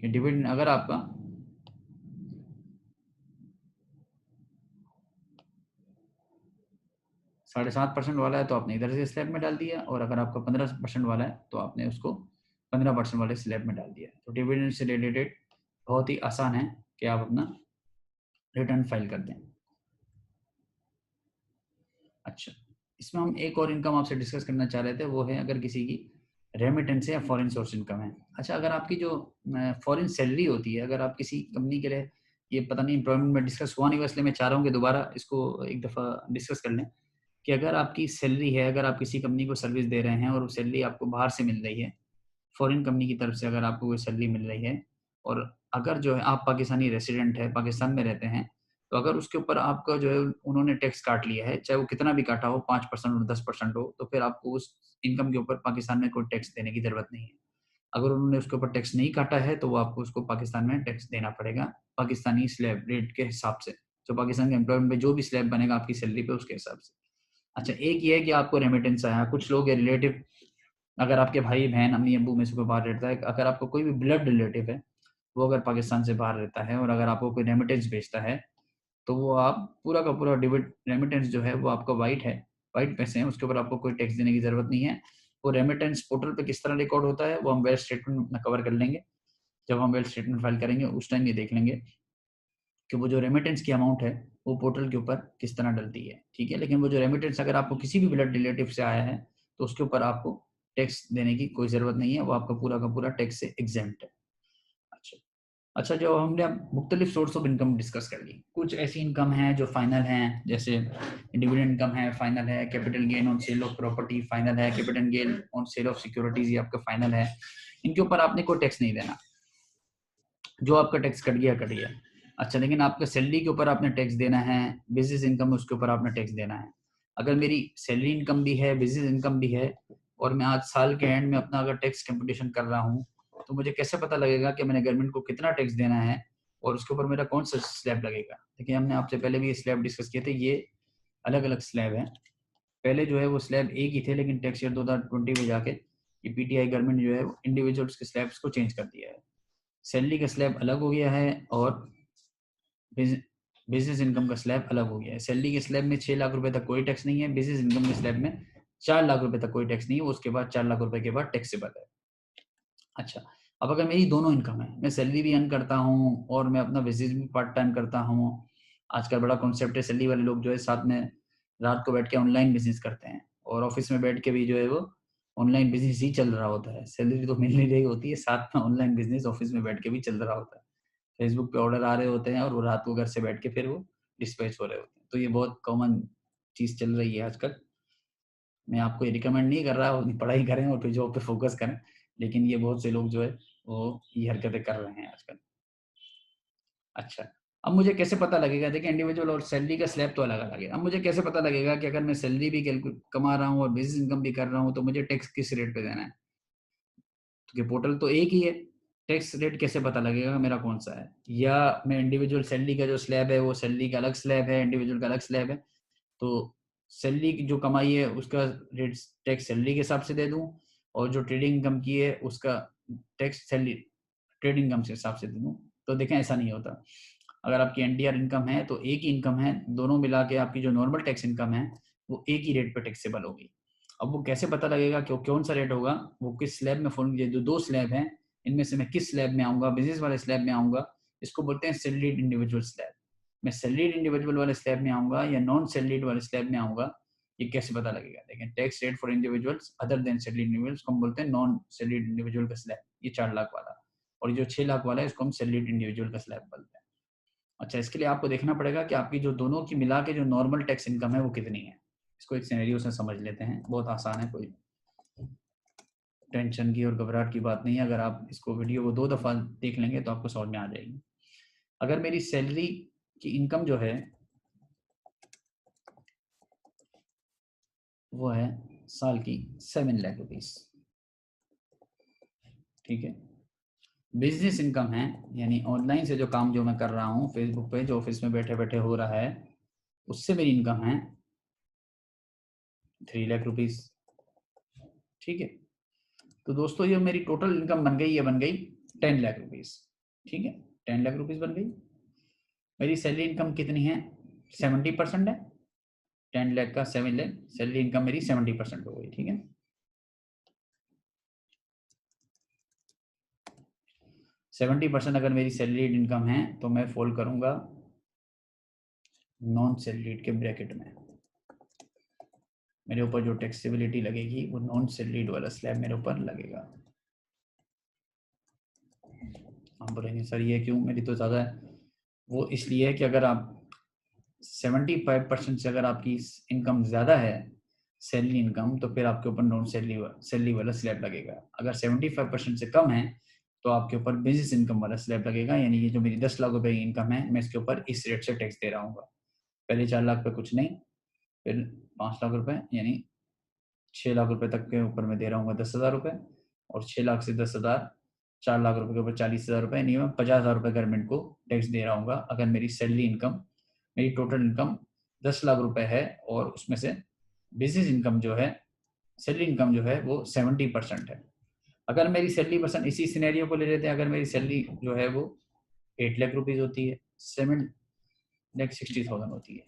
डिविडेंड अगर आपका 7.5% वाला है तो आपने इधर से स्लैब में डाल दिया, और अगर आपका 15% वाला है तो आपने उसको 15% वाले स्लैब में डाल दिया। तो डिविडेंड से रिलेटेड बहुत ही आसान है कि आप अपना रिटर्न फाइल कर दें। अच्छा, इसमें हम एक और इनकम आपसे डिस्कस करना चाह रहे थे, वो है अगर किसी की रेमिटेंस है या फॉरेन सोर्स इनकम है। अच्छा, अगर आपकी जो फॉरेन सैलरी होती है, अगर आप किसी कंपनी के लिए, ये पता नहीं एम्प्लॉयमेंट में डिस्कस हुआ नहीं, इसलिए मैं चाह रहा हूँ कि दोबारा इसको एक दफ़ा डिस्कस कर लें कि अगर आपकी सैलरी है, अगर आप किसी कंपनी को सर्विस दे रहे हैं और वो सैलरी आपको बाहर से मिल रही है, फॉरेन कंपनी की तरफ से अगर आपको कोई सैलरी मिल रही है, और अगर जो है आप पाकिस्तानी रेसिडेंट है, पाकिस्तान में रहते हैं, तो अगर उसके ऊपर आपका जो है उन्होंने टैक्स काट लिया है, चाहे वो कितना भी काटा हो, 5% और 10% हो, तो फिर आपको उस इनकम के ऊपर पाकिस्तान में कोई टैक्स देने की ज़रूरत नहीं है। अगर उन्होंने उसके ऊपर टैक्स नहीं काटा है तो वो आपको उसको पाकिस्तान में टैक्स देना पड़ेगा, पाकिस्तानी स्लैब रेट के हिसाब से, जो पाकिस्तान के एम्प्लॉयमेंट में जो भी स्लैब बनेगा आपकी सैलरी पे उसके हिसाब से। अच्छा, एक ये है कि आपको रेमिटेंस आया, कुछ लोग रिलेटिव, अगर आपके भाई बहन अम्मी अबू में से कोई बाहर रहता है, अगर आपको कोई भी ब्लड रिलेटिव है वो अगर पाकिस्तान से बाहर रहता है और अगर आपको कोई रेमिटेंस भेजता है तो वो आप पूरा का पूरा डिबिट रेमिटेंस जो है वो आपका वाइट है, वाइट पैसे हैं, उसके ऊपर आपको कोई टैक्स देने की जरूरत नहीं है। वो रेमिटेंस पोर्टल पे किस तरह रिकॉर्ड होता है वो हम वेल्थ स्टेटमेंट में कवर कर लेंगे। जब हम वेल्थ स्टेटमेंट फाइल करेंगे उस टाइम ये देख लेंगे कि वो जो रेमिटेंस की अमाउंट है वो पोर्टल के ऊपर किस तरह डलती है, ठीक है। लेकिन वो जो रेमिटेंस अगर आपको किसी भी ब्लड रिलेटिव से आया है तो उसके ऊपर आपको टैक्स देने की कोई जरूरत नहीं है, वो आपका पूरा का पूरा टैक्स से एग्जेम्प्ट है। अच्छा, अच्छा, जो हमने अब मुख्तलिफ सोर्स ऑफ इनकम डिस्कस कर ली, कुछ ऐसी इनकम है जो फाइनल है, जैसे डिविडेंड इनकम है, फाइनल है, capital gain on sale of property final है, capital gain on sale of securities ये आपका फाइनल है। इनके ऊपर आपने कोई टैक्स नहीं देना, जो आपका टैक्स कट गया कट गया। अच्छा, लेकिन आपका सैलरी के ऊपर आपने टैक्स देना है, बिजनेस इनकम उसके ऊपर आपने टैक्स देना है। अगर मेरी सैलरी इनकम भी है, बिजनेस इनकम भी है, और मैं आज साल के एंड में अपना अगर टैक्स कंपटीशन कर रहा हूँ तो मुझे कैसे पता लगेगा कि मैंने गवर्नमेंट को कितना टैक्स देना है और उसके ऊपर मेरा कौन सा स्लैब लगेगा। देखिए, हमने आपसे पहले भी स्लैब डिस्कस किए थे, ये अलग अलग स्लैब है। पहले जो है वो स्लैब एक ही थे, लेकिन टैक्स ईयर 2020 में जाके ये पीटीआई गवर्नमेंट जो है इंडिविजुअल्स के स्लैब्स को चेंज कर दिया है। सैलरी का स्लैब अलग हो गया है और बिजनेस इनकम का स्लैब अलग हो गया है। सैलरी के स्लैब में 6 लाख रुपए तक कोई टैक्स नहीं है, बिजनेस इनकम के स्लैब में 4 लाख रुपए तक कोई टैक्स नहीं है, उसके बाद 4 लाख रुपए के बाद टैक्सेबल है। अच्छा, अब अगर मेरी दोनों इनकम है, मैं सैलरी भी अर्न करता हूँ और मैं अपना बिजनेस भी पार्ट टाइम करता हूँ। आजकल बड़ा कॉन्सेप्ट है, सैलरी वाले लोग जो है साथ में रात को बैठ के ऑनलाइन बिजनेस करते हैं और ऑफिस में बैठ के भी जो है वो ऑनलाइन बिजनेस ही चल रहा होता है। सैलरी तो मिल नहीं रही होती है, साथ में ऑनलाइन बिजनेस ऑफिस में बैठ के भी चल रहा होता है। फेसबुक पे ऑर्डर आ रहे होते हैं और वो रात को घर से बैठ के फिर वो डिस्पैच हो रहे होते हैं। तो ये बहुत कॉमन चीज चल रही है आजकल। मैं आपको ये रिकमेंड नहीं कर रहा अपनी पढ़ाई करें और फिर जॉब पे फोकस करें, लेकिन ये बहुत से लोग जो है वो ये हरकतें कर रहे हैं आजकल। अच्छा, अब मुझे कैसे पता लगेगा, देखिए इंडिविजुअल और सैलरी का स्लैब तो अलग अलग है। अब मुझे कैसे पता लगेगा कि अगर मैं सैलरी भी कमा रहा हूँ और बिजनेस इनकम भी कर रहा हूँ तो मुझे टैक्स किस रेट पे देना है। क्योंकि पोर्टल तो एक ही है, टैक्स रेट कैसे पता लगेगा मेरा कौन सा है। या मैं इंडिविजुअल सैलरी का जो स्लैब है वो सैलरी का अलग स्लैब है, इंडिविजुअल का अलग स्लैब है, तो सैलरी की जो कमाई है उसका रेट टैक्स सैलरी के हिसाब से दे दूं और जो ट्रेडिंग इनकम की है उसका टैक्स सैलरी ट्रेडिंग इनकम के हिसाब से दे दूं। तो देखें, ऐसा नहीं होता। अगर आपकी एनडीआर इनकम है तो एक ही इनकम है, दोनों मिला के आपकी जो नॉर्मल टैक्स इनकम है वो एक ही रेट पर टैक्सेबल होगी। अब वो कैसे पता लगेगा कि कौन सा रेट होगा, वो किस स्लैब में फॉल, ये जो दो स्लैब हैं इनमें से मैं किस स्लैब में आऊंगा, बिजनेस वाले स्लैब में आऊंगा, इसको बोलते हैं सैलरीड इंडिविजुअल स्लैब। मैं सैलरीड इंडिविजुअल वाले स्लैब में आऊंगा या नॉन सैलरीड वाले स्लैब में आऊंगा, ये कैसे पता लगेगा। देखें, tax rate for individuals other than salaried individuals को हम बोलते हैं नॉन सैलरीड इंडिविजुअल का स्लैब, ये 4 लाख वाला, और जो 6 लाख वाला है इसको हम सैलरीड इंडिविजुअल का स्लैब बोलते हैं। अच्छा, इसके लिए आपको देखना पड़ेगा कि आपकी जो दोनों की मिला के जो नॉर्मल टैक्स इनकम है वो कितनी है। इसको एक सिनेरियो से समझ लेते हैं, बहुत आसान है, कोई टेंशन की और घबराहट की बात नहीं है। अगर आप इसको वीडियो को 2 दफ़ा देख लेंगे तो आपको समझ में आ जाएगी। अगर मेरी सैलरी की इनकम जो है वो है साल की 7 लाख रुपीस, ठीक है। बिजनेस इनकम है, यानी ऑनलाइन से जो काम जो मैं कर रहा हूँ फेसबुक पे, जो ऑफिस में बैठे बैठे हो रहा है, उससे मेरी इनकम है 3 लाख रुपीस, ठीक है। तो दोस्तों ये मेरी टोटल इनकम बन गई, ये बन गई 10 लाख रुपीस, ठीक है। 10 लाख रुपीस बन गई। मेरी सैलरी इनकम कितनी है, 70% है। 10 लाख का 7 लाख सैलरी इनकम मेरी 70% हो गई, ठीक है। 70% अगर मेरी सैलरी इनकम है तो मैं फॉल करूंगा नॉन सैलरीड के ब्रैकेट में। मेरे ऊपर जो टैक्सेबिलिटी लगेगी वो नॉन सैलरीड वाला स्लैब मेरे ऊपर लगेगा। आप बोलेंगे सर ये क्यों, मेरी तो ज़्यादा है। वो इसलिए है कि अगर आप 75% से अगर आपकी इनकम ज़्यादा है सैलरी इनकम, तो फिर आपके ऊपर नॉन सैलरी वाला स्लैब लगेगा। अगर 75% से कम है तो आपके ऊपर बिजनेस इनकम वाला स्लैब लगेगा। यानी ये जो मेरी 10 लाख रुपए की इनकम है मैं इसके ऊपर इस रेट से टैक्स दे रहा हूँ। पहले 4 लाख पे कुछ नहीं, फिर 5 लाख रुपए यानी 6 लाख रुपए तक के ऊपर मैं दे रहा हूँ 10,000 रुपए, और 6 लाख से 10,000, 4 लाख रुपए के ऊपर 40,000 रुपए, यानी मैं 50,000 रुपए गवर्नमेंट को टैक्स दे रहा हूँ। अगर मेरी सैलरी इनकम, मेरी टोटल इनकम 10 लाख रुपए है और उसमें से बिजनेस इनकम जो है, सैलरी इनकम जो है वो 70% है। अगर मेरी सैलरी पर्सन इसी सिनेरियो को ले लेते हैं, अगर मेरी सैलरी जो है वो 8 लाख रुपीज होती है, 7,60,000 होती है,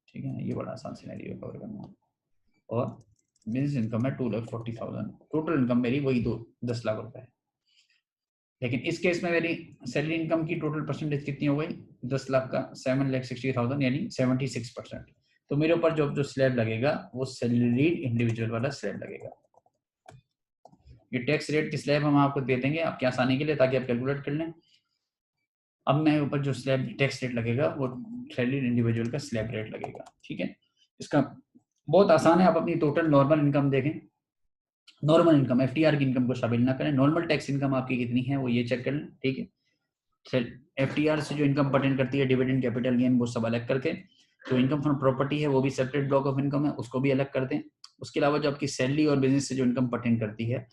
ठीक है ना, ये बड़ा आसान सिनेरियो कवर करना। और बिजनेस इनकम है 2,40,000, टोटल इनकम मेरी वही 10 लाख रुपए है। लेकिन इस केस में मेरी सैलरी इनकम की टोटल परसेंटेज कितनी हो गई, 10 लाख का 7,60,000 यानी 76%। तो मेरे ऊपर जो स्लैब लगेगा वो सैलरीड इंडिविजुअल वाला स्लैब लगेगा। ये टैक्स रेट की स्लैब हम आपको दे देंगे आपकी आसानी के लिए, ताकि आप कैलकुलेट कर लें। अब मेरे ऊपर जो स्लैब टैक्स रेट लगेगा वो सैलरीड इंडिविजुअल का स्लैब रेट लगेगा, ठीक है। इसका बहुत आसान है, आप अपनी टोटल नॉर्मल इनकम देखें, नॉर्मल इनकम एफटीआर की इनकम को शामिल ना करें, नॉर्मल टैक्स इनकम आपकी कितनी है वो ये चेक कर लें, ठीक है। एफटीआर से जो इनकम पर्टेन करती है, डिविडेंड, कैपिटल गेन, वो सब अलग करके, जो इनकम फ्रॉम प्रॉपर्टी है वो भी सेपरेट ब्लॉक ऑफ इनकम है, उसको भी अलग कर दें। उसके अलावा जो आपकी सैलरी और बिजनेस से जो इनकम पर्टेन करती है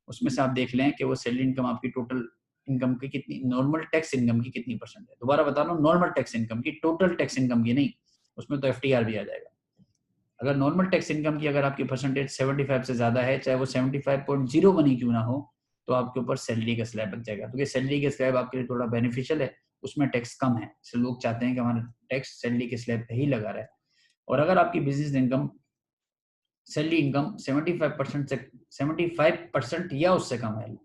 उसमें से आप देख लें कि वो सैलरी इनकम आपकी टोटल इनकम की कितनी, नॉर्मल टैक्स इनकम की कितनी परसेंट है। दोबारा बता रहा हूँ, नॉर्मल टैक्स इनकम की, टोटल टैक्स इनकम की नहीं, उसमें तो एफटीआर भी आ जाएगा। अगर नॉर्मल टैक्स इनकम की अगर आपकी परसेंटेज 75 से ज्यादा है, चाहे वो 75.01 ही क्यों ना हो, तो आपके ऊपर सैलरी का स्लैब बच जाएगा। क्योंकि सैलरी का स्लैब आपके लिए थोड़ा बेनिफिशियल है, उसमें टैक्स कम है, इसलिए लोग चाहते हैं कि हमारा टैक्स सैलरी के स्लैब पे ही लगा रहे। और अगर आपकी बिजनेस इनकम, सैलरी इनकम 75% से 75% या उससे कम है,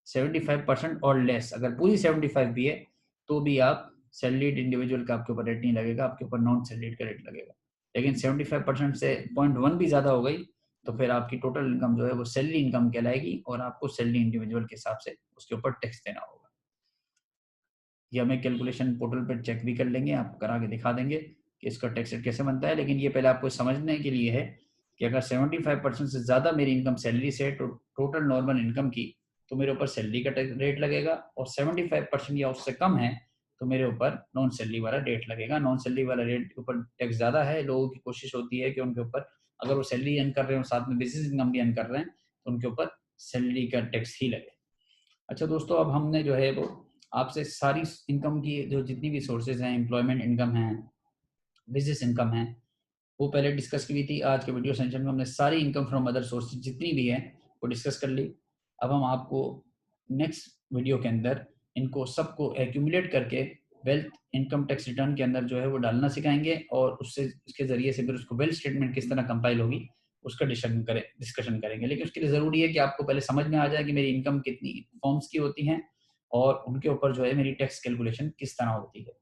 75% और लेस, अगर पूरी 75 भी है तो भी आप सैलरीड इंडिविजुअल का आपके ऊपर रेट नहीं लगेगा, आपके ऊपर नॉन सैलरीड का रेट लगेगा। लेकिन 75% से 0.1 भी ज्यादा हो गई तो फिर आपकी टोटल इनकम जो है वो सैलरी इनकम कहलाएगी और आपको सैलरी इंडिविजुअल के हिसाब से उसके ऊपर टैक्स देना होगा। ये हमें कैलकुलेशन पोर्टल पर चेक भी कर लेंगे, आप करा के दिखा देंगे कि इसका टैक्स रेट कैसे बनता है। लेकिन ये पहले आपको समझने के लिए है कि अगर 75% से ज़्यादा मेरी इनकम सैलरी से है तो टोटल नॉर्मल इनकम की, तो मेरे ऊपर सैलरी का रेट लगेगा, और 75% या उससे कम है तो मेरे ऊपर नॉन सैलरी वाला रेट लगेगा। नॉन सैलरी वाला रेट के ऊपर टैक्स ज़्यादा है, लोगों की कोशिश होती है कि उनके ऊपर, अगर वो सैलरी अर्न कर रहे हो साथ में बिजनेस इनकम भी अर्न कर रहे हैं, तो उनके ऊपर सैलरी का टैक्स ही लगे। अच्छा दोस्तों, अब हमने जो है वो आपसे सारी इनकम की जो जितनी भी सोर्सेज हैं, एम्प्लॉयमेंट इनकम है, बिजनेस इनकम है, वो पहले डिस्कस की हुई थी। आज के वीडियो सेशन में हमने सारी इनकम फ्रॉम अदर सोर्सेज जितनी भी है वो डिस्कस कर ली। अब हम आपको नेक्स्ट वीडियो के अंदर इनको सबको एक्यूमुलेट करके वेल्थ इनकम टैक्स रिटर्न के अंदर जो है वो डालना सिखाएंगे, और उससे उसके जरिए से फिर उसको वेल्थ स्टेटमेंट किस तरह कंपाइल होगी उसका डिस्कशन करेंगे। लेकिन उसके लिए ज़रूरी है कि आपको पहले समझ में आ जाए कि मेरी इनकम कितनी फॉर्म्स की होती हैं और उनके ऊपर जो है मेरी टैक्स कैलकुलेशन किस तरह होती है।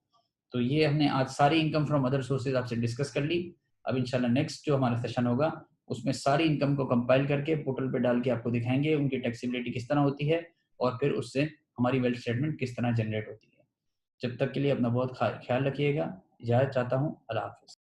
तो ये हमने आज सारी इनकम फ्रॉम अदर सोर्सेज आपसे डिस्कस कर ली। अब इंशाल्लाह नेक्स्ट जो हमारा सेशन होगा उसमें सारी इनकम को कंपाइल करके पोर्टल पे डाल के आपको दिखाएंगे उनकी टैक्सेबिलिटी किस तरह होती है, और फिर उससे हमारी वेल्थ स्टेटमेंट किस तरह जनरेट होती है। जब तक के लिए अपना बहुत ख्याल रखिएगा, इजाज़त चाहता हूँ, अल्लाह हाफ़िज़।